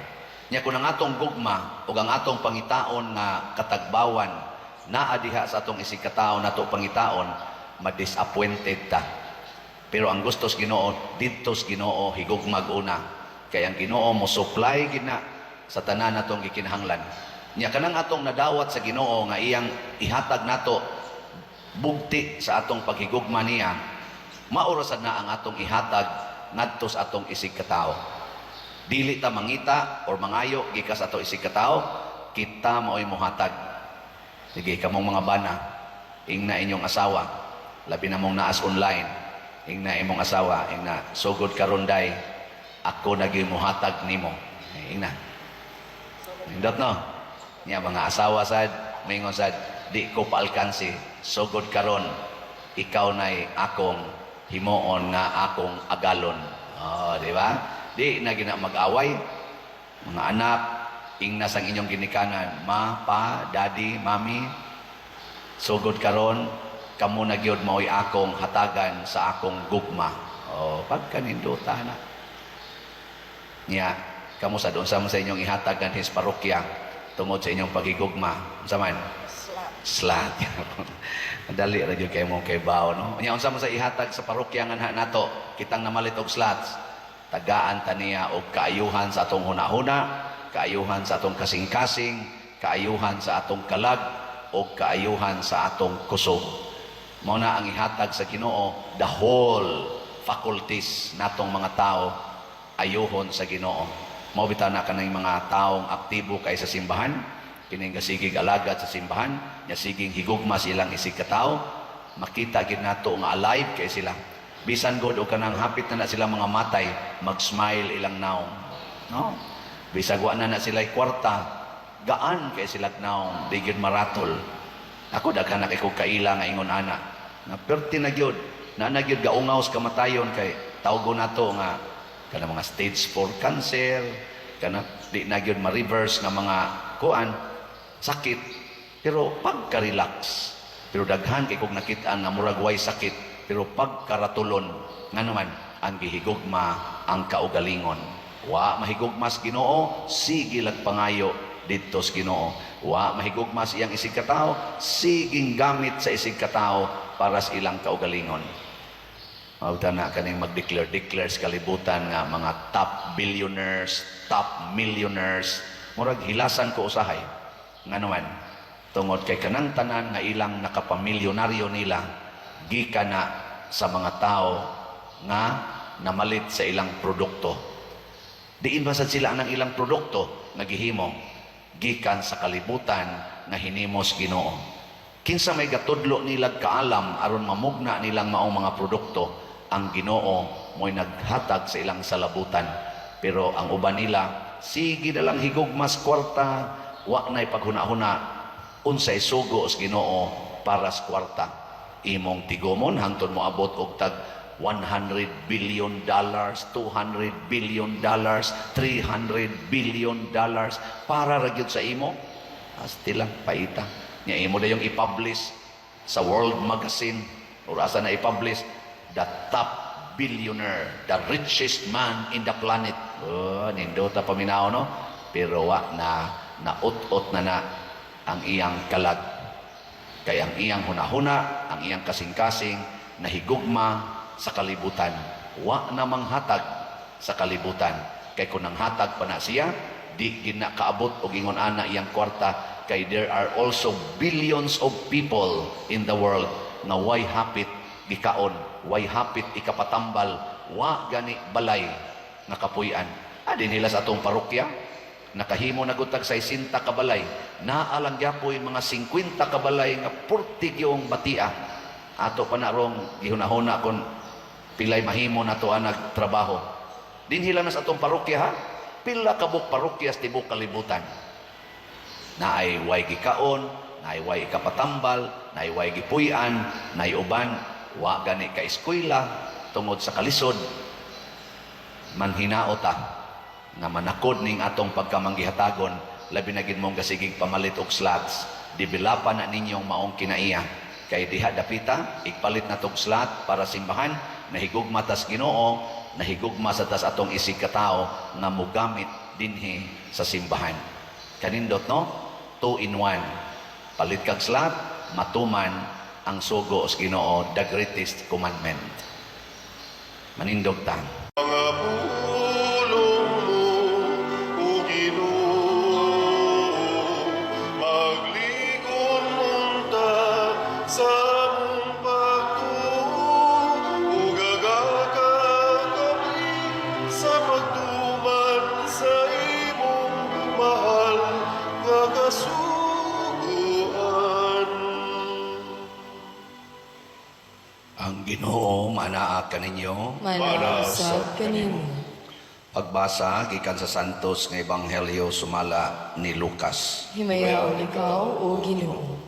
Nya kung ang atong gugma, o ang atong pangitaon nga katagbawan, naa diha sa atong isig katao nato pangitaon, ma-disappointed ta. Pero ang gustos Ginoo, didtos Ginoo higugmag una. Kaya ang Ginoo mo supply gina sa tanan natong gikinahanglan. Nya kanang atong nadawat sa Ginoo nga iyang ihatag nato bugti sa atong paghigugma niya, maurasad na ang atong ihatag ngadto sa atong isig katao. Dili ta mangita or mangayo gikas ato isig katao, kita mao'y muhatag. Sige, kamong mga bana, ingna inyong asawa, labi na mong naas online, ingna imong asawa, ingna sugod karon day, ako naging muhatag nimo. Ingna. Indot no? Niya mga asawa sad, mingon sad, di ko paalkansi, sugod karon, ikaw na'y akong himuon nga akong agalon. Oh, di ba? Di na gina mag-away. Mga anak, ingnas ang inyong ginikanan, ma, pa, daddy, mami, sugod karon, kamo na gyud mao'y akong hatagan sa akong gugma. Oh, pagkaninduta na. Niya, kamo sa doon sa inyong ihatagan his parokya tungod sa inyong pagigugma. Unsa man? Slat. Dali ra gyud kay mo kay bao, no? Nya unsa man sa ihatag sa parokya nga nato, kitang namalit og slats. Tagaan ta niya og kaayuhan sa atong hunahuna, kaayuhan sa atong kasing-kasing, kaayuhan sa atong kalag, o kaayuhan sa atong kusog. Mao na ang ihatag sa Ginoo, the whole faculties natong mga tao ayuhon sa Ginoo. Mao bitaw na kanang mga taong aktibo kay sa simbahan, kining gasigig alagad sa simbahan, nya siging higugma silang isig katao, makita gid nato nga alive kay sila. Bisan god o kanang hapit na sila mga matay, mag-smile ilang naong. No? Bisag wa na sila kwarta, gaan kay sila naong, di gyud maratol. Ako daghan na kay kog kaila nga ingon ana. Na perti na gyud, na gyud gaungaw sa kamatayon kay tawgo nato nga kana mga stage 4 cancer, kana di na gyud ma-reverse nga mga kuan sakit, pero pagka-relax. Pero daghan kay kog nakit-an nga murag way sakit, pero pagkaratulon nga naman ang gihigugma ang kaugalingon. Wa mahigugmas Ginoo, sige lag pangayo didto sa Ginoo. Wa mahigugmas iyang isig katao, siging gamit sa isig katao para sa ilang kaugalingon. Mauta na kaning mag-declare sa kalibutan nga mga top billionaires, top millionaires, murag hilasan ko usahay. Nga naman, tungod kay kanang tanan nga ilang nakapamilyonaryo nila, gikan na sa mga tao nga namalit sa ilang produkto. Diin ba sad sila ang ilang produkto nagihimo gikan sa kalibutan nga hinimos Ginoo. Kinsa may gatudlo nila kaalam aron mamugna nilang maong mga produkto, ang Ginoo mo'y naghatag sa ilang salabutan. Pero ang uban nila, sige na lang higugmas kwarta, wa na'y paghuna-huna, unsay sugo sa Ginoo para sa kwarta. Imong tigomon hangtod mo abot og tag $100 billion, $200 billion, $300 billion para ra gyud sa imo. Asti lang paita. Nya imo dayong i-publish sa World Magazine o asa na i-publish the top billionaire, the richest man in the planet. Oh, nindota paminaw no. Pero wa na naut-ot na ang iyang kalag. Kay ang iyang hunahuna, ang iyang kasing-kasing, nahigugma sa kalibutan. Wa na manghatag sa kalibutan. Kay kung nanghatag pa na siya, di ginakaabot o gingon ana iyang kwarta, kay there are also billions of people in the world na way hapit gikaon, way hapit ikapatambal, wa gani balay nga kapuy-an. Adin nila sa atong parokya, nakahimo na gutag sa 60 ka balay, naalang gyapoy mga 50 ka balay nga purtig yung batia. Ato pa na rong gihunahuna kon pilay mahimo na to ang nagtrabaho. Dinhila na sa atong parokya ha, pila kabuk parokya sa tibok kalibutan. Naay way gikaon, naay way ikapatambal, naay way gipuy-an, naay uban, wa gani ka eskwela tungod sa kalisod. Manhinaota nga manakod ning atong pagkamanggihatagon, labi na gid mong gasigig pamalit og slots, developan na ninyong maong kinaiya. Kay diha dapita, igpalit na tog slot para simbahan, nahigugma tas Ginoo, nahigugma sa tas atong isig katao nga mogamit dinhi sa simbahan. Kanindot no? 2 in 1. Palit kag slot, matuman ang sugo sa Ginoo, the greatest commandment. Manindog ta. Mga pulong mo, O Ginoo, magligon munta sa Ang Ginoo manaa kaninyo. Manausab kanimo. Pagbasa gikan sa Santos nga Ebanghelyo sumala ni Lucas. Himayaw ikaw o Ginoo.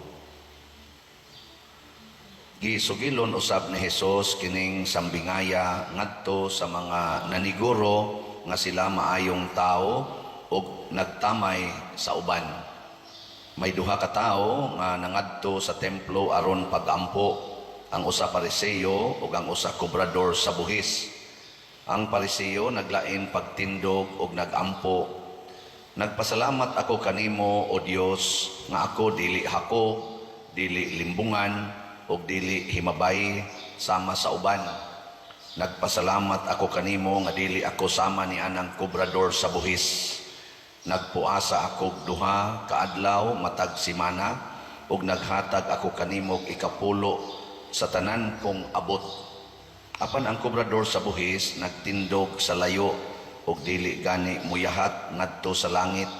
Gisugilon usab ni Hesus kining sambingaya ngadto sa mga naniguro nga sila maayong tao ug nagtamay sa uban. May duha ka tawo nga nangadto sa templo aron pagampo, ang usa Pariseo ug ang usa kobrador sa buhis. Ang Pariseo naglain pagtindog ug nagampo. Nagpasalamat ako kanimo o Dios nga ako dili hako, dili limbungan ug dili himabay sama sa uban. Nagpasalamat ako kanimo nga dili ako sama ni anang kobrador sa buhis. Nagpuasa ako duha kaadlaw matag simana ug naghatag ako kanimo ikapulo sa tanan kong abot. Apan ang kobrador sa buhis nagtindog sa layo ug dili gani muyahat ngadto sa langit.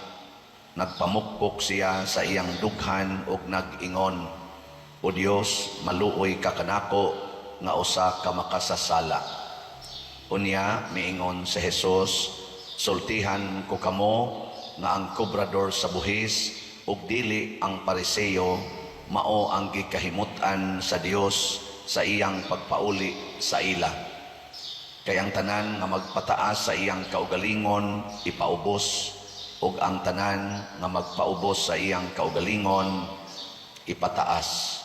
Nagpamukpok siya sa iyang dughan ug nag-ingon, O Dios, maluoy ka kanako nga usa ka makasasala. Unya miingon sa Hesus, sultihan ko kamo nga ang kobrador sa buhis ug dili ang Pariseo mao ang gikahimutan sa Dios sa iyang pagpauli sa ila. Kay ang tanan nga magpataas sa iyang kaugalingon ipaubos ug ang tanan nga magpaubos sa iyang kaugalingon ipataas.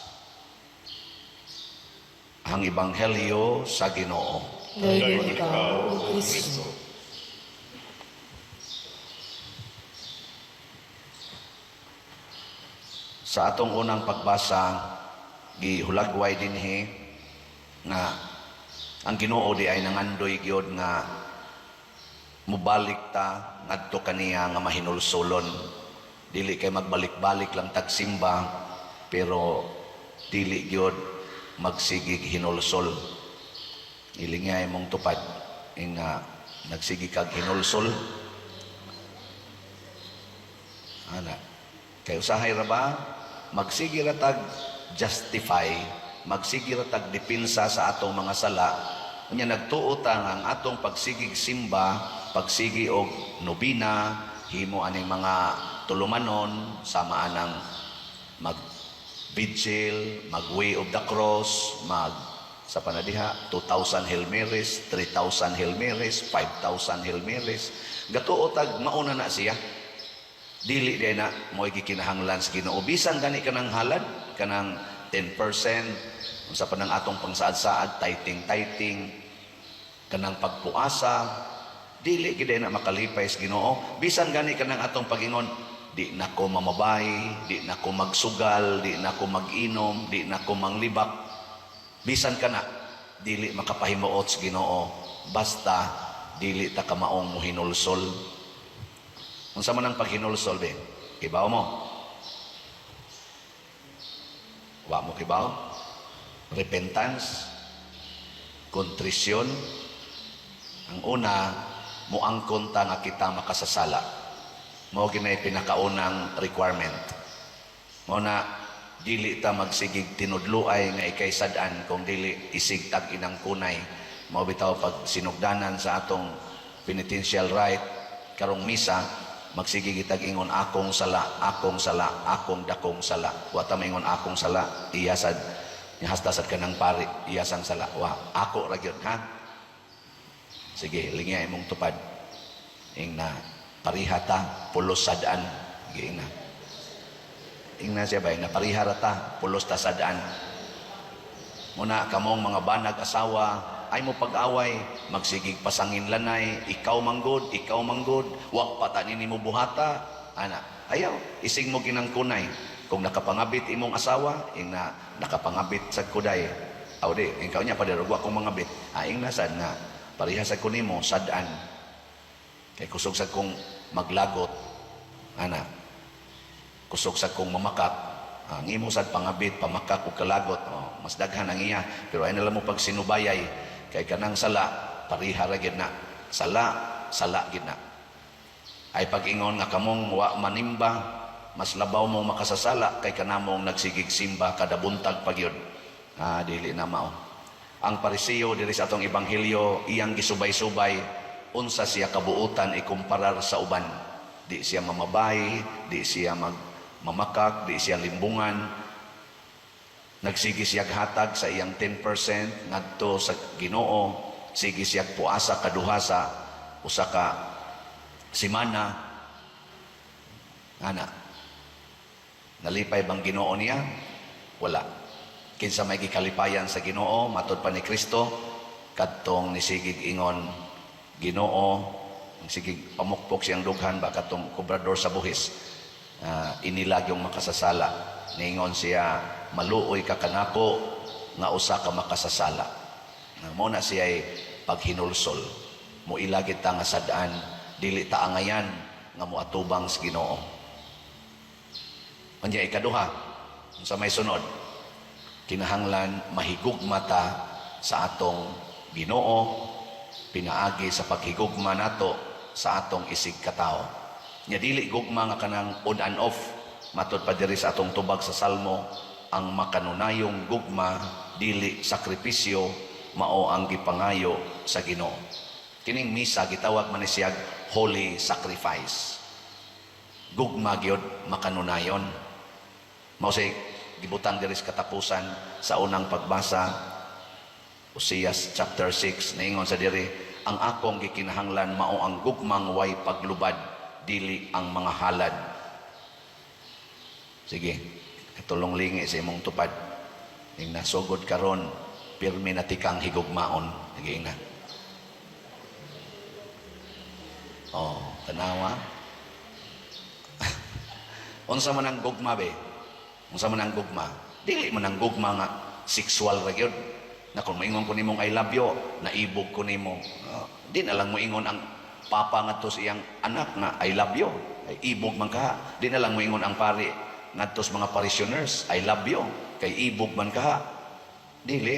Ang Ebanghelyo sa Ginoo. Dayon ikaw o Kristo. Sa atong unang pagbasa, gihulagway dinhi nga ang Ginoo di ay nangandoy gyud nga mubalik ta ngadto kaniya nga mahinulsolon. Dili kay magbalik-balik lang tagsimba pero dili gyud magsigig hinulsol. Ilingay mong tupad nga nagsigi kag hinulsol. Ana kay usahay ra ba magsigi ra tag justify, magsigi ra tag depensa sa atong mga sala. Unya nagtuo ta nga ang atong pagsigig simba, pagsigi og nobina, himo aning mga tulumanon sama anang mag vigil, mag way of the cross, mag sa panadiha 2,000 Hail Marys, 3,000 Hail Marys, 5,000 Hail Marys. Gatuo tag mauna na siya. Dili day na mo'y gikinahanglan sa Ginoo. Bisan gani kanang halad, kanang 10%, sa panang atong pangsaad-saad, tithing, kanang pagpuasa, dili gid na makalipay sa Ginoo. Bisan gani kanang atong pagingon, di na ko mamabay, di na ko magsugal, di na ko mag-inom, di na ko manglibak. Bisan kana, dili makapahimuot sa Ginoo. Basta dili ta ka maong muhinulsol. Unsa man ang paghinulsol be? Kibaw mo. Wa mo kibaw? Repentance, kontrisyon. Ang una, muangkon ta nga kita makasasala. Mao ginay pinakaunang requirement. Mao na dili ta magsigig tinudluay nga ikay sad-an kung dili isigtag inang kunay. Mao bitaw pag sinugdanan sa atong penitential rite karong misa, magsige kitag ingon akong sala, akong dakong sala. Wa ta maingon akong sala, iyasad hastasad ka ng pari, iyasang sala. Wa, ako ra gyud ha. Sige, lingay imong tupad. Ingna parihata pulos sadaan. Sige na. Ingna siya ba na pariharata pulos ta sadaan. Muna kamong mga banag asawa ay mo pag-away, magsigig pasangin lanay, ikaw manggod, wa patanin mo buhata, ana. Ayaw, isig mo ginang kunay. Kung nakapangabit imong asawa, na nakapangabit sa kuday. Aw di, ikaw niya padirog wa kong mangabit. Aing nasad nga, pareha sa kunimo, sadaan. Kay kusog sa kong maglagot, ana. Kusog sa kong mamakak, ang imo sad pangabit, pamakak o kalagot, mas daghan ang iya. Pero ay nalang mo pag sinubayay, kay kanang sala, parihara gid na. Sala gid na. Ay pag-ingon nga kamong wa manimba, mas labaw mong makasasala kay kanamong nagsigig simba kada buntag pagyud. Dili na mao. Ang Pariseo diri sa atong ebanghelyo, iyang gisubay-subay unsa siya kabuutan ikumparar sa uban. Di siya mamabay, di siya mamakak, di siya limbungan. Nagsigi siya hatag sa iyang 10% ngadto sa Ginoo, sige siya puasa kaduha sa usa ka semana. Ana, nalipay bang Ginoo niya? Wala. Kinsa may gikalipayan sa Ginoo matud pa ni Kristo kadtong nisigig ingon Ginoo, sige pamukpok siyang dughan ba katong kobrador sa buhis. Inilag yung makasasala. Ningon siya, maluoy ka kanako nga usa ka makasasala. Mo na siya ay paghinulsol. Mo ilagit ta nga sadaan, dili ta angayan nga moatubang sa Ginoo. Unya ikaduha, sa may sunod, kinahanglan mahigugma ta sa atong Ginoo, pinaagi sa paghigugma nato sa atong isig katao. Nya dili gugma nga kanang on and off, matud pa diri sa atong tubag sa Salmo, ang makanunayong gugma dili sakripisyo mao ang gipangayo sa Ginoo. Kining misa gitawag man ni siya holy sacrifice. Gugma gyud makanunayon. Mao say gibutang diri sa katapusan sa unang pagbasa Oseas chapter 6 naingon sa diri, ang akong gikinahanglan mao ang gugmang way paglubad dili ang mga halad. Sige, katulong lingi sa imong tupad. Ning nasugod karon, pirmi na tikang higugmaon. Sige na. Oh, tanawa. Unsa man ang gugma be? Unsa man ang gugma? Dili man ang gugma nga sexual ra gyud. Na kung maingon ko nimong I love you, naibog ko nimo. Di na lang mo ingon ang papa ngadto sa iyang anak nga I love you. Ay ibog man ka. Di na lang mo ingon ang pari ngadto sa mga parishioners I love you. Kay ibog man ka. Dili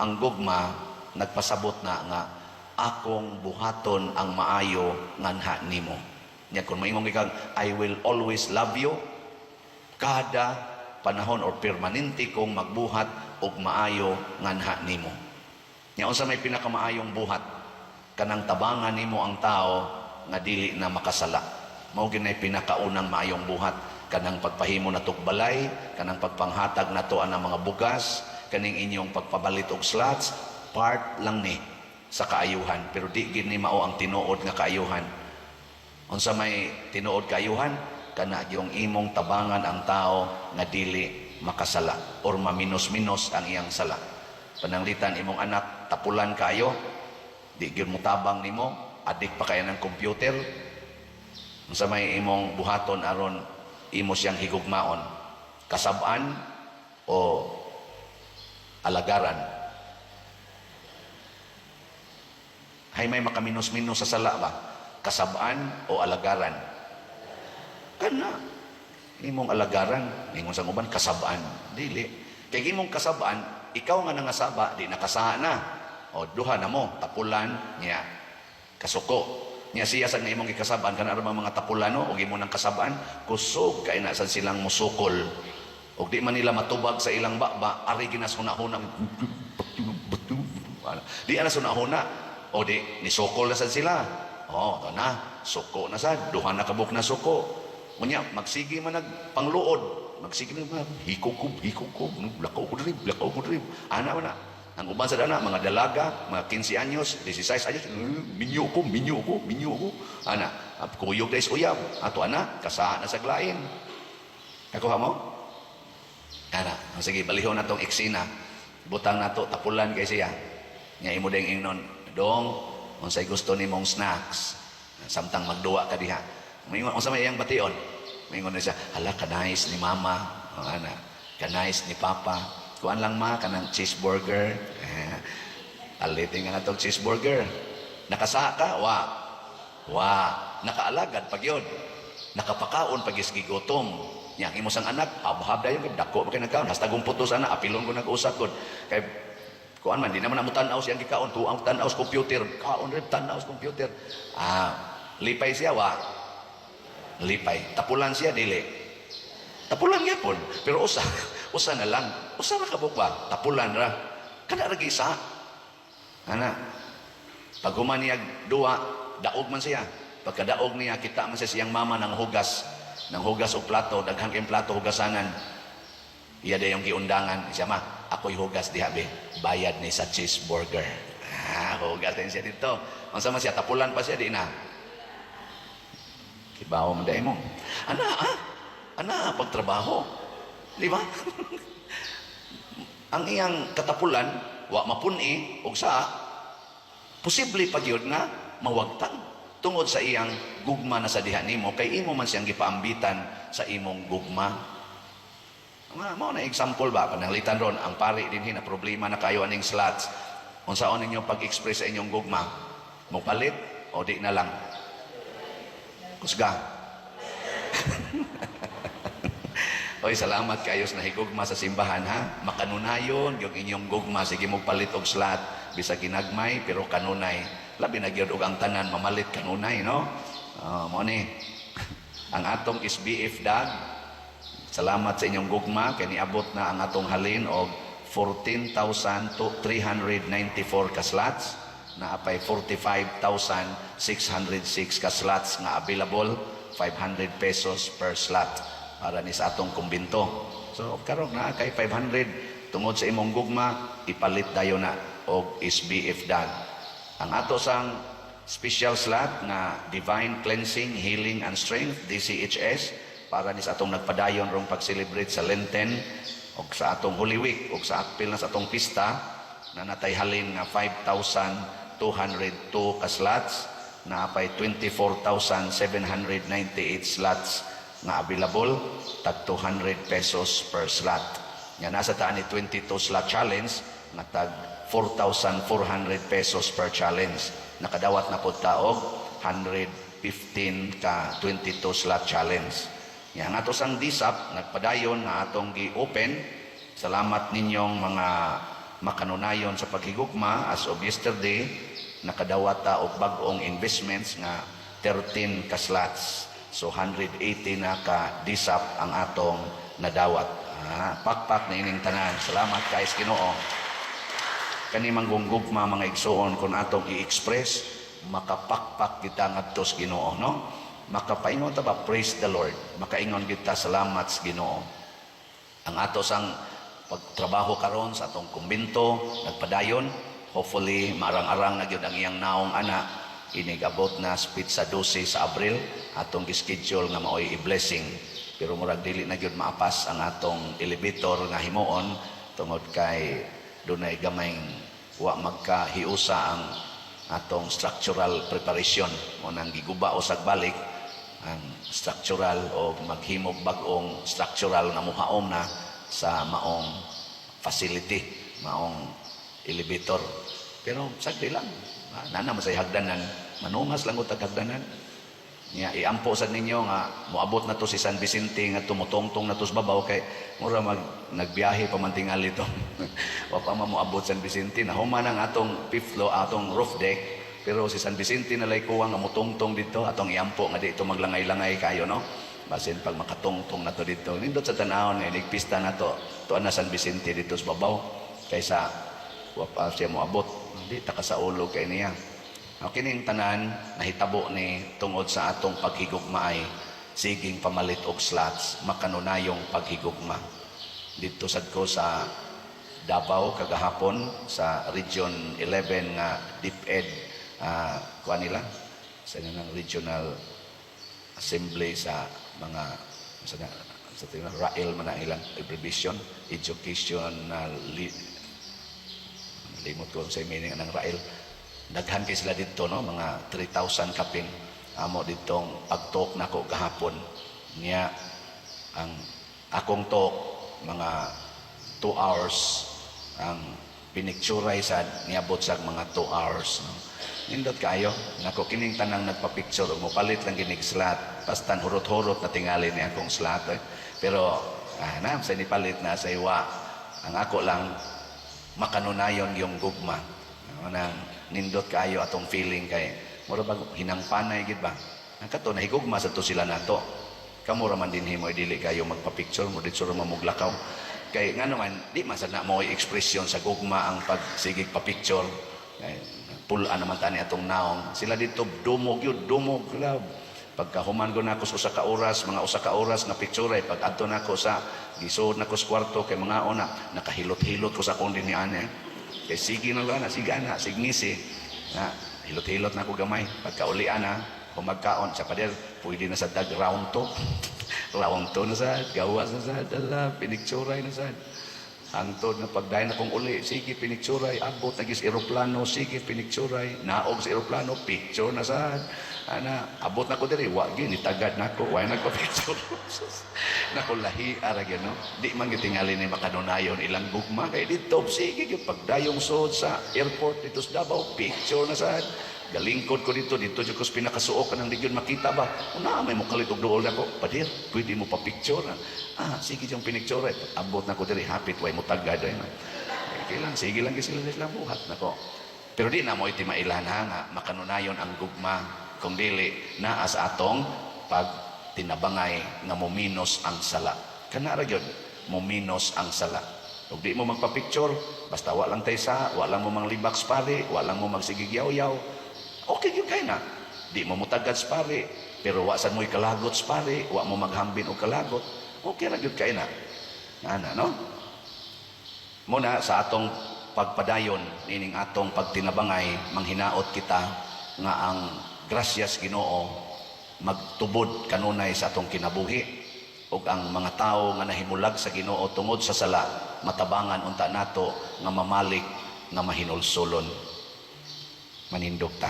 ang gugma nagpasabot na nga akong buhaton ang maayo nganha nimo. Nya kung maingon kang I will always love you, kada panahon or permanente kong magbuhat og maayo nganha nimo. Nya unsa may pinakamaayong buhat? Kanang tabangan nimo ang tao nga dili na makasala. Mao ginay pinakaunang maayong buhat, kanang pagpahimo natok balay, kanang pagpanghatag nato ang mga bugas, kaning inyong pagpabalit og slots, part lang ni sa kaayuhan, pero di gid ni mao ang tinuod nga kaayuhan. Unsa may tinuod kaayuhan? Kana yung imong tabangan ang tao nga dili makasala or maminos-minos ang iyang sala. Pananglitan imong anak tapulan kayo, di gyud mo tabang nimo, adik pa kaya ng computer. Unsa may imong buhaton aron imo siyang higugmaon? Kasab-an o alagaran? Hay may makaminos-minos sa sala ba? Kasab-an o alagaran? Kana imong alagaran, ingon sa uban kasab-an, dili. Kay imong kasab-an, ikaw nga nangasaba, di nakasaha na. O duha na mo, tapulan niya, kasuko. Niya siya sa nga imong ikasab-an, kana ron mga tapulano, o imo nang kasab-an, kusog, kay na sa silang musukol. O di man nila matubag sa ilang baba, ari ginasuna-huna, di ana suna-huna, o di, nisukol na sa sila. O, ito na, suko na sa, duha na kabuk na suko. Unya, magsige man nagpangluod. Magsige na, hikog-kub, lakaw ko drib. Ana man na. Ang uban sa dana, mga dalaga, mga 15 anyos, 16 anyos, minyo ko. Ana, kuyog na is uyab. Ato ana, kasahan na sa glain. Kakuha mo? Ana, sige, balihon na tong eksena. Butang na to, tapulan kay siya. Nya imo ding ingnon, dong, unsay gusto nimong snacks. Samtang magduwa ka diha. Mingon unsa may iyang bation? Mingon na siya, hala kanais ni mama, ana, kanais ni papa. Kuan lang ma kanang cheeseburger. Alitin nga natong cheeseburger. Nakasaha ka? Wa. Nakaalagad pag yun. Nakapakaon pag isgigutom. Yang imo sang anak, habhab dayon kay dako pa kay nagkaon, hasta gumputos ana, apilon ko nag-usap kon. Kay kuan man di naman namutan-aw siyang gikaon, tuang tan-aw sa computer, kaon rin tan-aw sa computer. Lipay siya wa. Lipay. Tapulan siya, dili. Tapulan gyapon. Pero usa na lang. Usa na kabuk ba? Tapulan ra. Kana ra isa. Ana. Pag humaniyag duwa, daog man siya. Pagkadaog niya, kita man siya siyang mama ng hugas o plato, daghang kayong plato hugasanan. Iya day yung giundangan. Siya ma, ako'y hugas diha be. Bayad ni sa cheeseburger. Hugas din siya dito. Ang sama siya, tapulan pa siya di na. Kibaw mo dahil mo. Ana, pagtrabaho. Di ba? Ang iyang katapulan, wa mapuni, o sa, posible pag yun nga, mawagtang. Tungod sa iyang gugma na sa diha nimo, kay imo man siyang gipaambitan sa imong gugma. Mao na example ba, pananglitan ron, ang pari din na problema na kayo aning slots. Unsaon ninyo pag-express sa inyong gugma? Mupalit o di na lang? Kusga. Oy, salamat kayo sa nahigugma sa simbahan ha. Makanunayon yung inyong gugma, sige mo palit og slot, bisa ginagmay pero kanunay. Labi na gyud og ang tanan mamalit kanunay, no? Mo ni. Ang atong SBF dag. Salamat sa inyong gugma kay niabot na ang atong halin og 14,394 ka slots. Naapay 45,606 ka slots nga available, 500 pesos per slot para ni sa atong kumbinto. So karon na kay 500 tungod sa imong gugma, ipalit dayon na og SBF dag. Ang ato sang special slot na Divine Cleansing, Healing and Strength, DCHS, para ni sa atong nagpadayon rong pag-celebrate sa Lenten o sa atong Holy Week o sa akpil na sa atong pista na natay halin nga 5,202 ka slots, na apay 24,798 slots nga available, tag 200 pesos per slot. Nga nasa taan ni 22 slot challenge nga tag 4,400 pesos per challenge. Nakadawat na po taog 115 ka 22 slot challenge. Yang ato sang disap nagpadayon na atong gi-open. Salamat ninyong mga makanunayon sa paghigugma. As of yesterday, nakadawat ta og bag-ong investments nga 13 ka slots. So 180 na ka disap ang atong nadawat. Pakpak na ining tanan. Salamat kay Ginoo. Kani manggugma mga igsoon kung atong i-express, makapakpak kita ngadto sa Ginoo, no? Makapaingon ta ba, praise the Lord. Makaingon kita, salamat sa Ginoo. Ang ato sang pagtrabaho karon sa atong kumbinto, nagpadayon, hopefully marang-arang na gyud ang iyang naong ana. Inigabot na speed sa 12 sa Abril, atong gi-schedule nga maoy i-blessing. Pero murag dili na gyud maapas ang atong elevator nga himuon tungod kay dunay gamayng wa magkahiusa ang atong structural preparation. Mo nang giguba usag balik ang structural o maghimog bag-ong structural na muhaom na sa maong facility, maong elevator. Pero sagdi lang, nana masay hagdanan, manungas lang utag hagdanan. Nya iampo sad ninyo nga moabot na to si San Vicente nga tumutongtong na to sa babaw kay mura nagbiyahe pa man tingali to. Wa pa moabot San Vicente na human ang atong fifth floor, atong roof deck, pero si San Vicente na lay kuwang nga mutongtong dito atong iampo nga dito maglangay-langay kayo, no? Basin pag makatungtong na to dito. Nindot sa tanawon nga nigpista na to na San Vicente dito sa babaw kaysa wa pa siya moabot. Di ta ka sa ulo kay niya. Kining tanan nahitabo ni tungod sa atong paghigugma ay siging pamalit og slots, makanunayong paghigugma. Dito sad ko sa Davao kagahapon sa Region 11 nga DepEd kuan nila sa nang Regional Assembly sa mga sa RAEL man ang ilang abbreviation, Educational limot ko sa meaning ng RAEL. Daghan kay sila dito, no? Mga 3,000 kaping amo ditong pagtok nako kahapon niya. Ang akong talk mga 2 hours, ang pinicturay sa niabot sa mga 2 hours, no? Nindot kayo nako kining tanang nagpa-picture mo palit lang ginig slot pastan hurot-hurot na tingali ni akong slot, pero na sa nipalit na sa iwa. Ang ako lang makanunayon yung gugma, nang nindot kayo atong feeling kay mura bag hinangpanay gid ba ang kato nahigugma sa to sila nato kamo ra man dinhi mo dili kayo magpa-picture mo dito ra mamuglakaw Kay nga naman, di masad na mo ekspresyon sa gugma ang pagsigig pa-picture. Pulaan naman tani atong naong. Sila dito, dumog yun, dumog. Pagka human ko na ako sa usa ka oras, mga usa ka oras na picture ay pag adto na ako sa gisod na ko sa kwarto kay mga ona, nakahilot-hilot ko sa kundi ni ane. Kay sige na lang, sige na, signisi. Na, hilot-hilot na ako gamay. Pagka ulian na, kung magkaon sa pader, pwede na sa dag round to. Round to na sa, gawas na sa, dala, pinicturay na sa. Hangtod na pagdahin akong uli, sige pinicturay, abot na gis aeroplano, sige pinicturay, naog sa aeroplano, picture na sa. Ana, abot na ko diri, wagi, nitagad na ko, why nagpa-picture. Naku, lahi, arag no? Di man gitingali ni makanunayon ilang gugma, kay dito, sige, yung pagdayong sood sa airport dito sa Davao, picture na sa. Galingkod ko dito dyan ko sa pinakasuok ng di yun makita ba? Una, may mukalit og dool ako. Padir, pwede mo pa picture. Sige yung pinicture. Abot na ko diri, hapit, way mo tagad. Kailan, sige lang sila sila buhat na ko. Pero di na mo iti mailan nga, makanunayon ang gugma. Kung dili, naas atong pag tinabangay nga muminos ang sala. Kanara yun, muminos ang sala. Kung di mo magpa-picture, basta walang tayo sa, walang mo manglibaks pare, walang mo magsigigyaw-yaw, okay yun kayo na. Di mo mutagad sa pare, pero wasan mo'y kalagot sa pare, wa mo maghambin o kalagot, okay na yun kayo na. Nana, no? Muna sa atong pagpadayon, ining atong pagtinabangay, manghinaot kita nga ang grasyas Ginoo magtubod kanunay sa atong kinabuhi. O ang mga tao nga nahimulag sa Ginoo tungod sa sala, matabangan unta nato nga mamalik nga mahinulsulon. Manindog ta.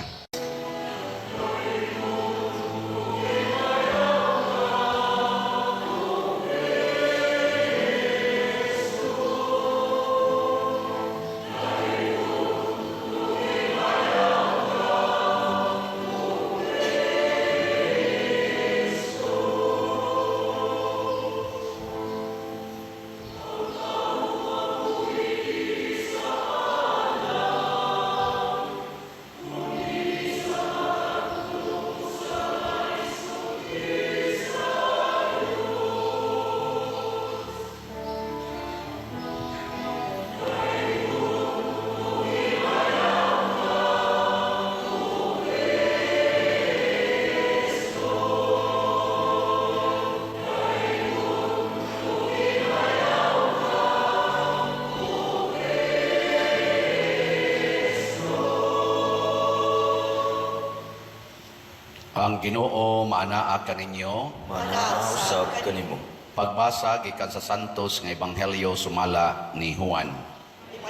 Ang Ginoo maanaa kaninyo. Manausab kanimo. Pagbasa gikan sa Santos nga Ebanghelyo sumala ni Juan.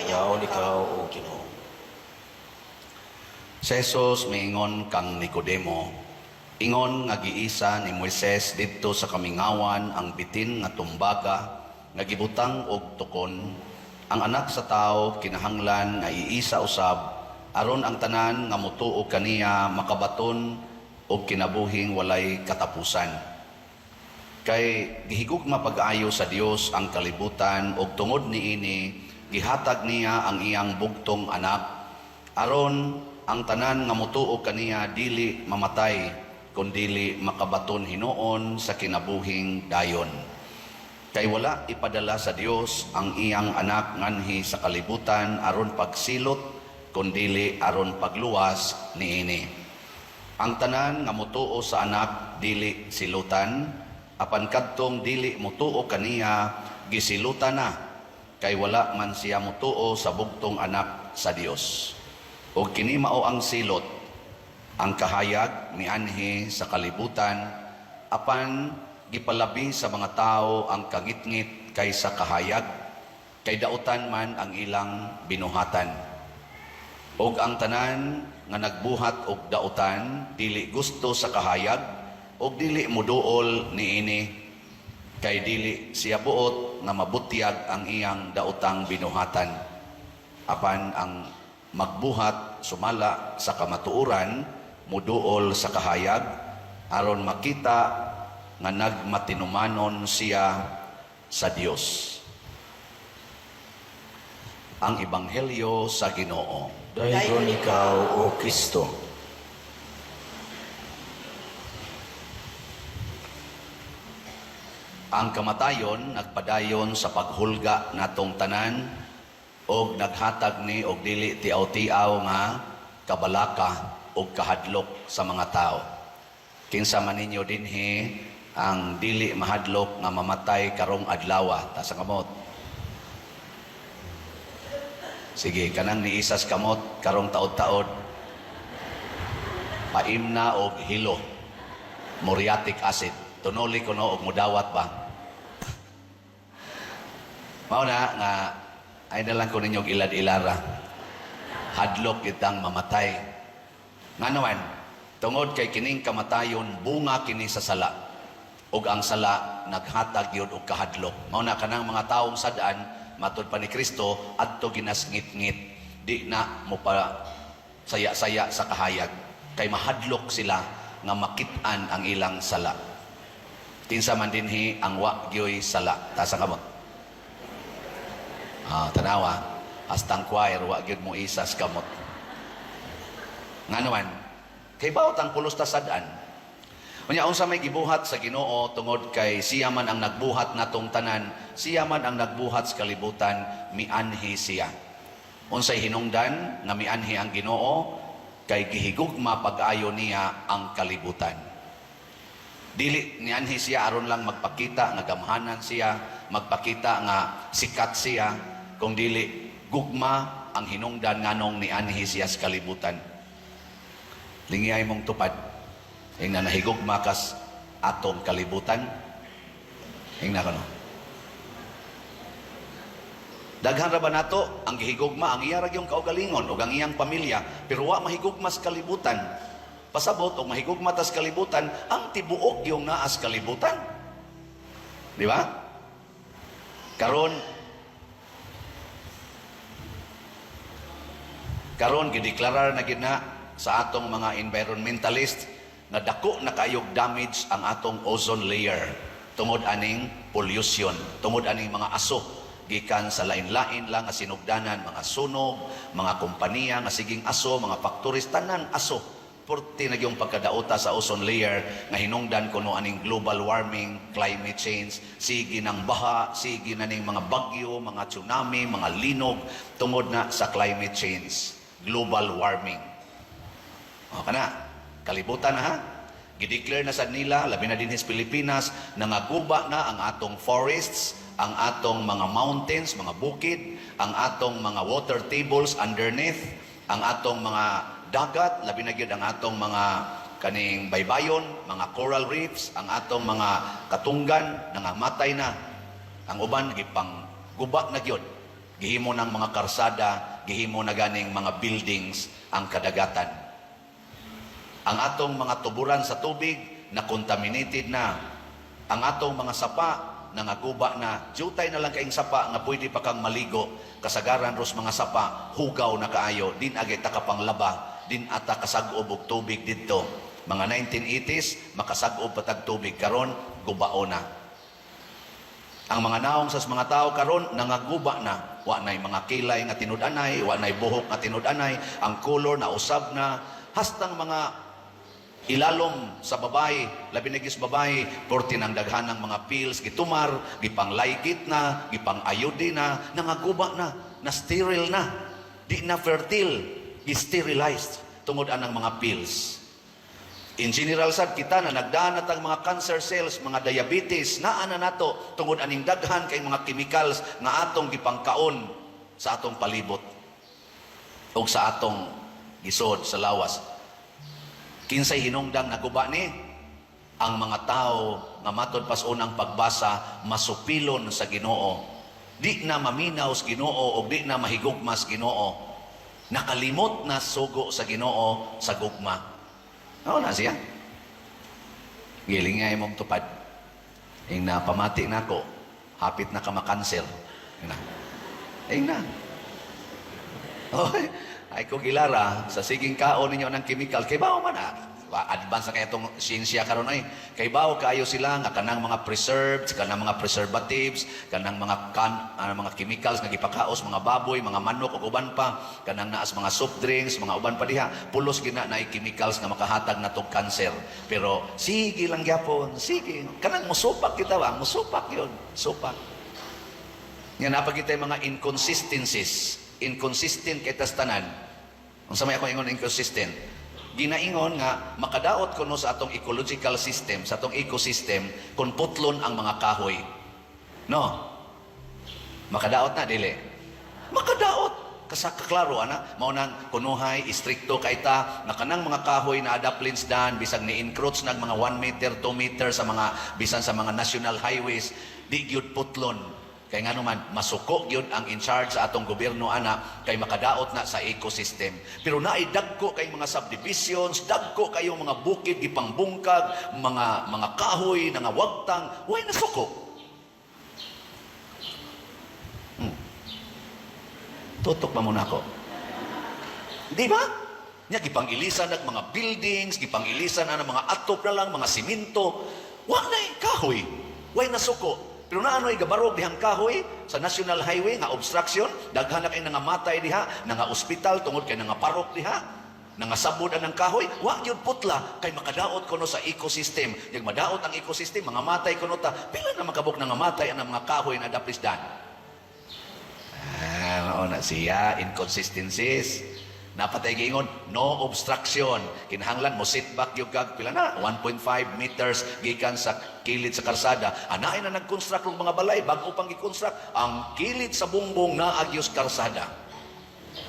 Yaon ikaw o Ginoo. Si Jesus miingon kang Nicodemo, ingon nga giisa ni Moises didto sa kamingawan ang bitin nga tumbaga nga gibutang og tukon. Ang anak sa tao kinahanglan nga iisa usab aron ang tanan nga mutuo kaniya makabaton og kinabuhing walay katapusan. Kay gihigugma pag-ayo sa Dios ang kalibutan ug tungod niini gihatag niya ang iyang bugtong anak aron ang tanan nga mutuo kaniya dili mamatay kundi makabaton hinuon sa kinabuhing dayon. Kay wala ipadala sa Dios ang iyang anak nganhi sa kalibutan aron pagsilot kundi aron pagluwas niini. Ang tanan nga mutuo sa anak dili silutan, apan kadtong dili mutuo kaniya gisilutan na, kay wala man siya mutuo sa bugtong anak sa Dios. O kini mao ang silot, ang kahayag mianhi sa kalibutan, apan gipalabi sa mga tao ang kangitngit kaysa kahayag, kay dautan man ang ilang binuhatan. Og ang tanan nga nagbuhat og dautan dili gusto sa kahayag og dili moduol niini kay dili siya buot nga mabutyag ang iyang daotang binuhatan. Apan ang magbuhat sumala sa kamatuoran moduol sa kahayag aron makita nga nagmatinumanon siya sa Dios. Ang Ebanghelyo sa Ginoo. Dayon ikaw o Kristo. Ang kamatayon nagpadayon sa paghulga natong tanan og naghatag ni og dili tiaw-tiaw nga kabalaka og kahadlok sa mga tao. Kinsa man ninyo dinhi ang dili mahadlok nga mamatay karong adlaw ta sa kamot. Sige, kanang niisas kamot karong taod-taod. Paimna og hilo. Muriatic acid. Tunoli ko no og mudawat ba. Mao na nga ay na lang ko ninyong ilad-ilara. Hadlok itang mamatay. Nga naman, tungod kay kining kamatayon, bunga kini sa sala. Ug ang sala, naghatag yun og kahadlok. Mao na kanang mga taong sadaan, matud pa ni Kristo, adto ginasngit-ngit. Di na mo pa saya-saya sa kahayag. Kay mahadlok sila nga makit-an ang ilang sala. Kinsa man dinhi ang wa gyoy sala. Tasa kamot. Tanawa, hastang choir, wa gyud mo isas kamot. Nga naman, kay bawat ang pulos ta sadaan. Unya unsa may gibuhat sa Ginoo tungod kay siya man ang nagbuhat natong tanan, siya man ang nagbuhat sa kalibutan, mianhi siya. Unsay hinungdan nga mianhi ang Ginoo kay gihigugma pag-ayo niya ang kalibutan. Dili nianhi siya aron lang magpakita nga gamhanan siya, magpakita nga sikat siya, kung dili gugma ang hinungdan nganong nianhi siya sa kalibutan. Lingiyay mong tupad. Ingna nahigugma kas atong kalibutan. Ingna kano. Daghan ra ba nato ang gihigugma ang iya ra gyung kaugalingon ug ang iyang pamilya, pero wa mahigugma sa kalibutan. Pasabot o mahigugma tas kalibutan, ang tibuok yung naas kalibutan. Di ba? Karon gideklarar na gid na sa atong mga environmentalist nga dako na kayog damage ang atong ozone layer tungod aning pollution, tungod aning mga aso gikan sa lain-lain lang nga sinugdanan, mga sunog, mga kompanya nga siging aso, mga factories, tanan aso. Porti na yung pagkadauta sa ozone layer nga hinungdan kuno aning global warming, climate change, sige ng baha, sige na ning mga bagyo, mga tsunami, mga linog tungod na sa climate change, global warming. O kana, kalibutan na ha. Gideclare na sa nila, labi na din sa Pilipinas, nangaguba na ang atong forests, ang atong mga mountains, mga bukid, ang atong mga water tables underneath, ang atong mga dagat, labi na gyud ang atong mga kaning baybayon, mga coral reefs, ang atong mga katunggan nangamatay na. Ang uban gipang guba na gyud. Gihimo ng mga karsada, gihimo na ganing mga buildings ang kadagatan. Ang atong mga tuburan sa tubig na contaminated na. Ang atong mga sapa nangaguba na. Jutay na lang kaing sapa nga pwede pa kang maligo. Kasagaran ros mga sapa, hugaw na kaayo, din agay takapanglaba, din ata kasag-ob og tubig didto. Mga 1980s, makasag-ob patag tubig karon, gubao na. Ang mga naong sa mga tao karon nangaguba na. Wa nay mga kilay nga tinud-anay, wa nay buhok nga tinud-anay, ang color na usab na, hastang mga ilalom sa babae, labi na gis babae, porti ng daghan ng mga pills, gitumar, gipang laygit na, gipang ayodi na, nangaguba na sterile na, di na fertile, sterilized, tungod anang mga pills. In general sad kita na nagdaan at ang mga cancer cells, mga diabetes, naa na nato, tungod aning daghan kay mga chemicals nga atong gipangkaon sa atong palibot o sa atong gisod sa lawas. Kinsay hinungdang naguba ni? Ang mga tao nga matod pas unang pagbasa masupilon sa Ginoo. Di na maminaw sa Ginoo o di na mahigugma sa Ginoo. Nakalimot na sugo sa Ginoo sa gugma. Oo na siya. Giling nga imong tupad. Ing na pamati na ko, hapit na ka makanser. Ing na. Ay ko gilara sa siging kaon ninyo ng chemical kay bao man na. advance na kaya itong siyensya karon ay. Kay bawo kayo sila nga kanang mga preserved, kanang mga preservatives, kanang mga mga chemicals nga gipakaos mga baboy, mga manok ug uban pa, kanang naas mga soft drinks, mga uban pa diha, pulos gina na chemicals nga makahatag natong cancer. Pero sige lang gyapon, sige. Kanang musupak kita ba? Musupak 'yon, supak. Nga napagitay mga inconsistencies. Inconsistent kay tastanan. Unsa may ako ingon inconsistent? Ginaingon nga makadaot kuno sa atong ecological system, sa atong ecosystem kung putlon ang mga kahoy. No? Makadaot na dili. Makadaot. Kaklaro ana, mao nang kunuhay istrikto kay ta na kanang mga kahoy na adaplins dan bisag ni encroach nag mga 1 meter, 2 meter sa mga bisan sa mga national highways, di gyud putlon. Kay nga naman, masuko yun ang in charge sa atong gobyerno ana kay makadaot na sa ecosystem. Pero naay dagko kay mga subdivisions, dagko kayo mga bukid gipangbungkag, mga kahoy nga wagtang, way nasuko. Tutok pa muna ako. Di ba? Nya gipangilisan ng mga buildings, gipangilisan na mga atop na lang, mga simento. Wa na kahoy, way nasuko. Pero naano'y gabarog dihang kahoy sa National Highway nga obstruction, daghan na kay nga matay diha, nga ospital tungod kay nga parok diha, nga sabod ang kahoy, wa gyud putla kay makadaot kuno sa ecosystem. Yung madaot ang ecosystem, mga matay kuno ta, pila na makabuk nga matay ang mga kahoy na daplisdan. Mao na siya inconsistencies. Napatay giingon, no obstruction. Kinahanglan mo sit back yung kag pila na 1.5 meters gikan sa kilid sa karsada. Anaay na nag-construct ng mga balay bago pang gi-construct ang kilid sa bungbong na agyos karsada.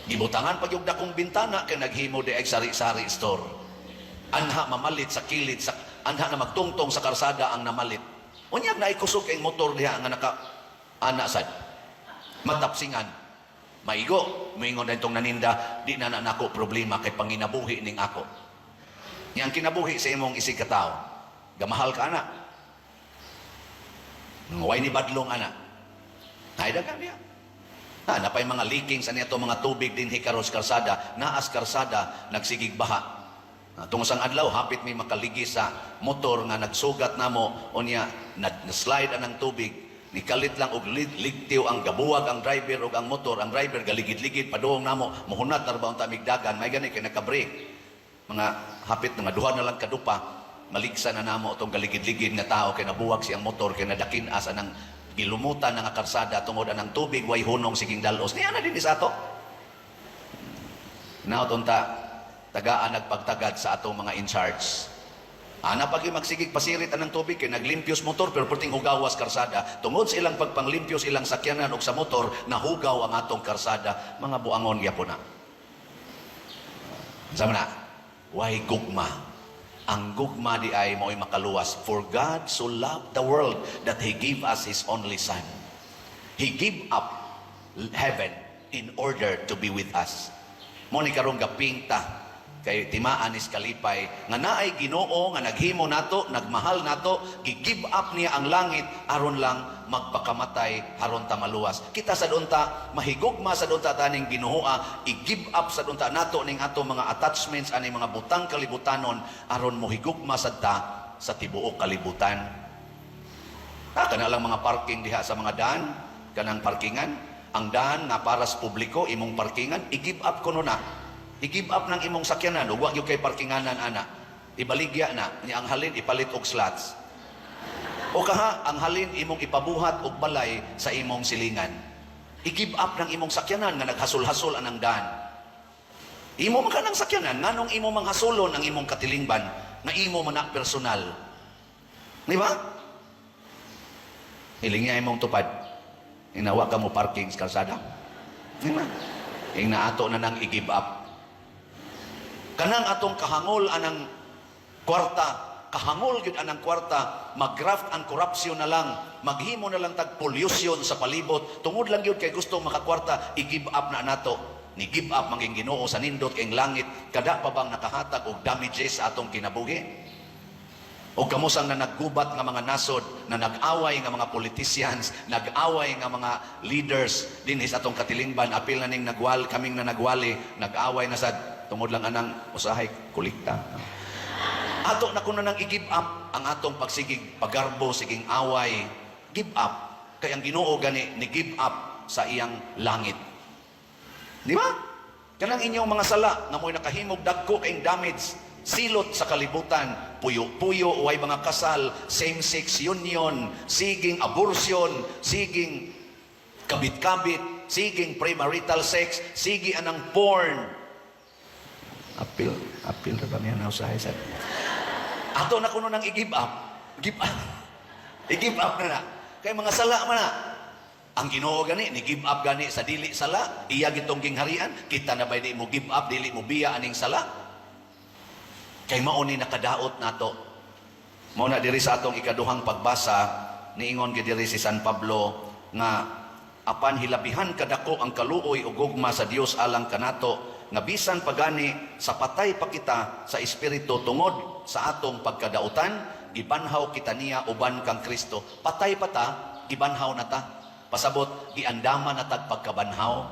Gibutangan pag yung dakong bintana kay naghimo di ay sari-sari store. Anha mamalit sa kilid sa anha na magtungtong sa karsada ang namalit. Unyag na ikusog kay motor diha nga naka anasad. Matapsingan. Maigo, moingon na itong naninda, di na nako problema kay panginabuhi ning ako. Yang kinabuhi sa imong isig katao, gamahal ka anak. Way ni badlong anak. Ay dagan niya. Napay mga leaking sa niya mga tubig din hikaros karsada, naas karsada, nagsigig baha. Tungod sang adlaw, hapit may makaligi sa motor nga nagsugat namo, o niya, na-slide anang tubig, nikalit lang og ligtiw ang gabuwag ang driver og ang motor, ang driver galigid-ligid paduong namo mohunat na ba unta migdagan may gani kay naka-brake mga hapit nga duha na lang kadupa maligsa na namo tong galigid-ligid nga tao kay nabuwag siyang motor kay nadakin as anang gilumutan nga karsada tungod anang tubig way hunong siging dalos niya na din sa ato naot unta tagaan nagpagtagad sa atong mga in charge. Ana pag magsigig pasirit anang tubig kay naglimpyos motor pero perting hugawas karsada. Tungod sa ilang pagpanglimpyos ilang sakyanan og sa motor nahugaw ang atong karsada, mga buangon gyapon na. Sama na. Why gugma? Ang gugma di ay mo'y makaluwas. For God so loved the world that He gave us His only Son. He gave up heaven in order to be with us. Mo ni karong gapingta kay timaan is kalipay nga naay Ginoo nga naghimo nato, nagmahal nato, gi-give up niya ang langit aron lang magpakamatay haron ta maluwas. Kita sa dunta mahigugma sa dunta taning Ginooa, i-give up sa dunta nato ning ato mga attachments ani mga butang kalibutanon aron mohigugma sad ta sa tibuok kalibutan. Kana lang mga parking diha sa mga daan, kanang parkingan, ang daan nga para sa publiko imong parkingan, i-give up kuno na. I-give up ng imong sakyanan, huwag yung kay parkinganan, ana. Ibaligya na, niya ang halin, ipalit og slots. O kaha, ang halin, imong ipabuhat og balay sa imong silingan. I-give up ng imong sakyanan, nga naghasol-hasol anang daan. Imo man ka ng sakyanan, nga nung imo manghasolon ang imong katilingban, nga imo man na personal. Di ba? Hiling niya imong tupad. Inawa ka mo parking sa kalsada. Di ba? Yung naato na nang i-give up. Kanang atong kahangol anang kwarta, kahangol gid anang kwarta, mag-graft ang corruption na lang, maghimo na lang tag pollution sa palibot, tungod lang gyud kay gusto makakwarta, i-give up na nato. Ni give up maging Ginoo sa nindot kay langit, kada pa bang nakahatag og damages sa atong kinabuhi? O kamusang na naggubat nga mga nasod, na nag-away nga mga politicians, nag-away nga mga leaders din sa atong katilingban, apil na ning kaming na nagwali, nag-away na sad tungod lang anang usahay kulikta. Ato na kuno nang i-give up ang atong pagsigig, pagarbo, siging away. Give up. Kaya ang Ginoo gani ni give up sa iyang langit. Di ba? Kanang inyong mga sala nga mo'y nakahimog dagko kayong damage, silot sa kalibutan, puyo-puyo, way mga kasal, same-sex union, siging abortion, siging kabit-kabit, siging premarital sex, sige anang porn. Apil na ba niya na usahay sa... Ato na kuno nang i-give up. Give up. I-give up na na. Kaya mga sala man na. Ang Ginoo gani, ni give up gani sa dili sala, iya gitong gingharian, kita na ba di mo give up, dili mo biya aning sala? Kay mao ni nakadaot nato. Mao na diri sa atong ikaduhang pagbasa, niingon gid diri si San Pablo nga apan hilabihan kadako ang kaluoy ug gugma sa Dios alang kanato nga bisan pagani sa patay pa kita sa espiritu tungod sa atong pagkadautan, gibanhaw kita niya uban kang Kristo. Patay pa ta, gibanhaw na ta. Pasabot, giandama na tag pagkabanhaw.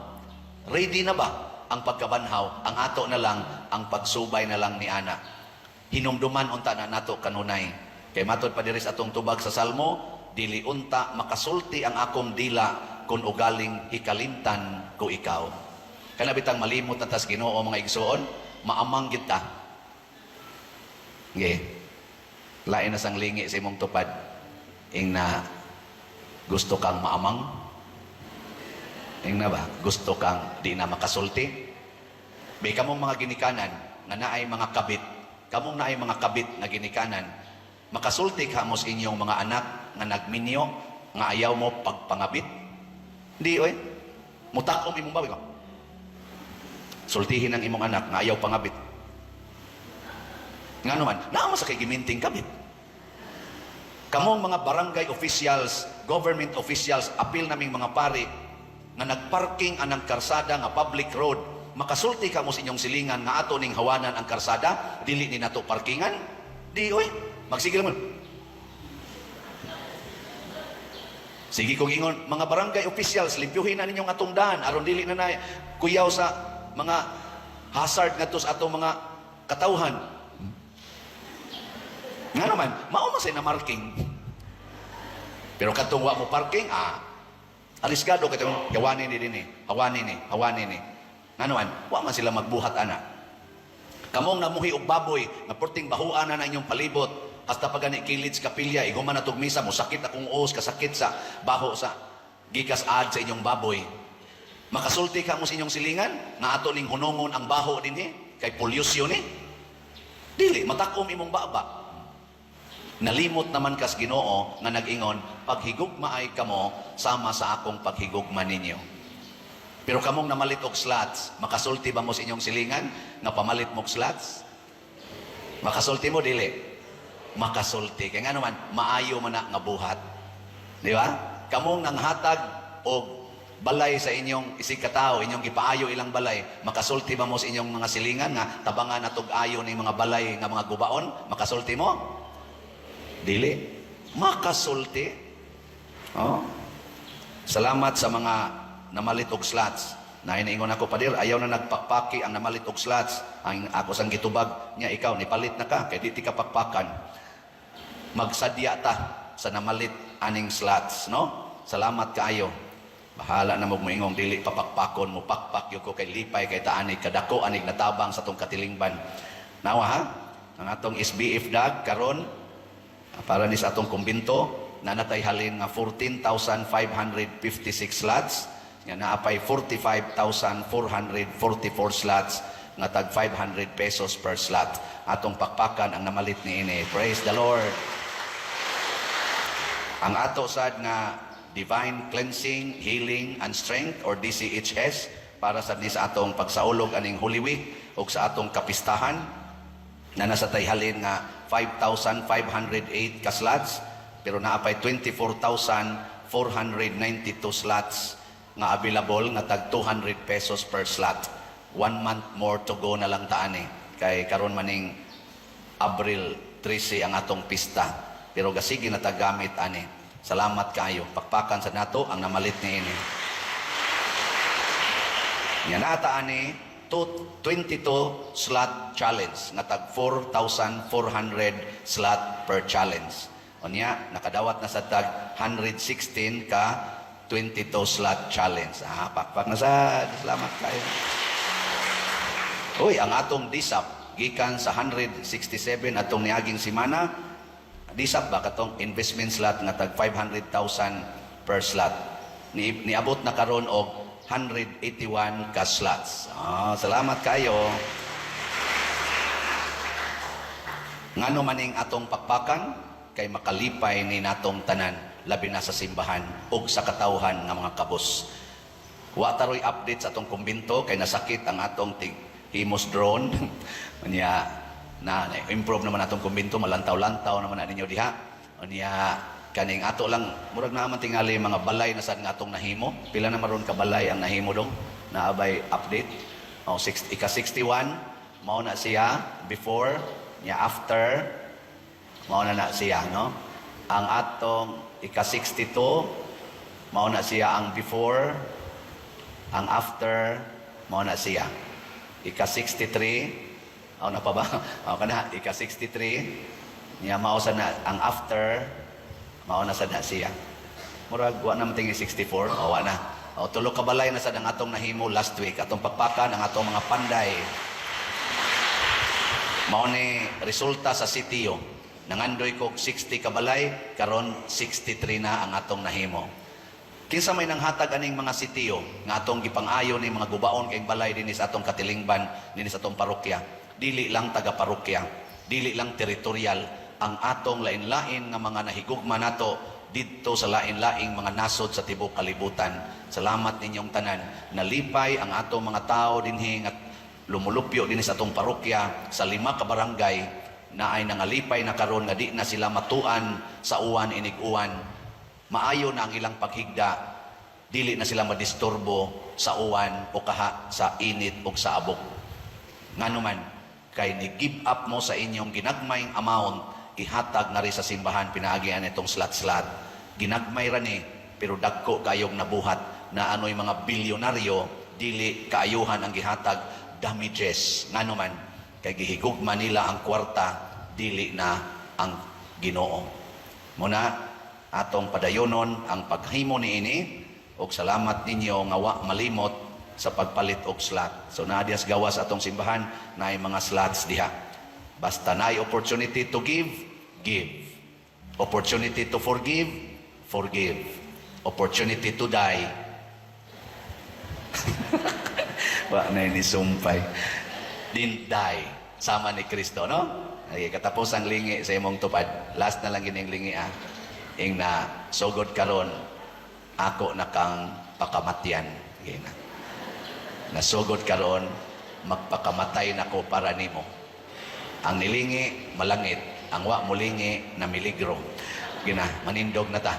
Ready na ba ang pagkabanhaw? Ang ato na lang, ang pagsubay na lang ni Ana. Hinumduman unta na nato kanunay. Kay matod pa diri sa atong tubag sa Salmo, dili unta makasulti ang akong dila kung ugaling ikalimtan ko ikaw. Kana bitang malimot na tas Ginoo mga igsoon, maamang kita. Okay. Lain na sang lingi sa imong tupad. Ing na gusto kang maamang? Ing na ba? Gusto kang di na makasulti? May kamong mga ginikanan nga naay mga kabit. Kamong naay mga kabit na ginikanan. Makasulti ka mo sa inyong mga anak nga nagminyo, nga ayaw mo pagpangabit? Di, oy. Mutakom imong bawi ko. Sultihin ang imong anak nga ayaw pangabit. Nga naman, naama sa kay giminting kabit. Kamong mga barangay officials, government officials, apil naming mga pari, nga nagparking anang karsada nga public road, makasulti ka mo sa inyong silingan nga ato ning hawanan ang karsada, dili ni nato parkingan? Di, oy. Magsigil mo. Sige kong ingon, mga barangay officials, limpyuhin na ninyong atong daan, aron dili na na kuyaw sa mga hazard nga to sa atong mga katawhan. Nga naman, maumasay na marking. Pero katong wa mo parking, alisgado katong yawanin ni din hawanin ni. Nga naman, wa man sila magbuhat ana. Kamong namuhi og baboy, nga porting bahuan na inyong palibot, hasta pagani kilid sa kapilya, iguman na tugmisa mo, sakit akong os, kasakit sa baho sa gikas ad sa inyong baboy. Makasulti ka mo sa inyong silingan, nga ato ning hunongon ang baho din kay pollution Dili, matakom imong baba. Nalimot naman kas Ginoo nga nag-ingon, paghigugma ay kamo sama sa akong paghigugma ninyo. Pero kamong namalit og slots, makasulti ba mo sa inyong silingan nga pamalit mo og slots? Makasulti mo dili. Makasulti kay nga naman maayo man na nga buhat. Di ba? Kamong nanghatag og balay sa inyong isig katao, inyong ipaayo ilang balay, makasulti ba mo sa inyong mga silingan nga tabangan na tug-ayo ng mga balay nga mga gubaon? Makasulti mo? Dili. Makasulti. Oh. Salamat sa mga namalit og slots. Na iniingon ako padir, ayaw na nagpakpaki ang namalit og slots. Ang ako sang gitubag niya, ikaw nipalit na ka kay di ka pakpakan. Magsadya ta sa namalit aning slots, no? Salamat kaayo. Bahala na mo ingong dili papakpakon mo pakpak yo ko kay lipay kay taani kadako anig natabang sa tong katilingban. Nawa ha? Ang atong SBF dag karon para ni sa atong kumbinto nanatay halin nga 14,556 slots nga naapay 45,444 slots nga tag 500 pesos per slot. Atong pakpakan ang namalit ni ini. Praise the Lord. Ang ato sad nga Divine Cleansing, Healing, and Strength or DCHS para sa ni sa atong pagsaulog aning Holy Week o sa atong kapistahan na nasa tayhalin nga 5,508 ka slots pero naapay 24,492 slots nga available nga tag 200 pesos per slot. 1 month more to go na lang taani kay karon maning Abril 13 ang atong pista pero gasigi na tagamit ani. Salamat kayo. Pakpakan sa nato ang namalit ni ini. Yan ata ani 22 slot challenge nga tag 4,400 slot per challenge. Unya nakadawat na sa tag 116 ka 22 slot challenge. Pakpak na sa. Salamat kayo. Uy, ang atong disap gikan sa 167 atong niaging simana. Disap ba katong investment slot nga tag 500,000 per slot. Niabot na karon og 181 ka slots. Salamat kayo. Ngano maning atong pakpakan kay makalipay ni natong tanan labi na sa simbahan ug sa katawhan nga mga kabus. Wa taroy update sa atong kumbinto kay nasakit ang atong himos drone. Unya na improve naman atong kumbinto, malantaw-lantaw naman na ninyo diha. Unya kaning ato lang murag naman tingali mga balay na sad nga atong nahimo. Pila na maron ka balay ang nahimo dong naabay update. Ika 61 mao na siya before nya after mao na siya no. Ang atong ika 62 mao na siya ang before, ang after mao na siya. Ika 63 na pa ba? Kana ika 63 niya mao sa na ang after mao na sad na siya. Murag wa na matingi 64, wa na. Tulo ka balay na sad ang atong nahimo last week. Atong pagpakan ang atong mga panday. Mao ni resulta sa sitio. Nangandoy ko 60 ka balay, karon 63 na ang atong nahimo. Kinsa may nanghatag aning mga sitio nga atong gipang-ayo ni mga gubaon kay balay dinhi sa atong katilingban, dinhi sa atong parokya. Dili lang taga parokya, dili lang teritorial, ang atong lain-lain nga mga nahigugma nato didto sa lain-laing mga nasod sa tibuok kalibutan. Salamat ninyong tanan. Nalipay ang atong mga tao dinhi nga lumulupyo dinhi sa atong parokya sa 5 ka barangay na ay nangalipay na karon nga di na sila matuan sa uwan inig-uwan. Maayo na ang ilang paghigda, dili na sila madisturbo sa uwan o kaha sa init o sa abok. Nganuman kay ni-give up mo sa inyong ginagmayng amount, ihatag na rin sa simbahan pinaagian itong slat-slat. Ginagmay ra ni pero dagko kayong nabuhat na ano'y mga bilyonaryo, dili kaayuhan ang gihatag, damages. Nganuman kay gihigugma nila ang kwarta, dili na ang Ginoo. Muna atong padayonon ang paghimo niini ug salamat ninyo nga wa malimot sa pagpalit og slot. So nadias gawas atong simbahan naay mga slots diha. Basta naay opportunity to give, give. Opportunity to forgive, forgive. Opportunity to die. Wa na ni sumpay. Din die sama ni Kristo, no? Ay katapos ang lingi sa imong tupad. Last na lang gining lingi ing na sugod karon ako na kang pakamatyan. Okay na. Nasugod karon magpakamatay nako para nimo. Ang nilingi malangit, ang wa mulingi na miligro. Gina manindog na ta.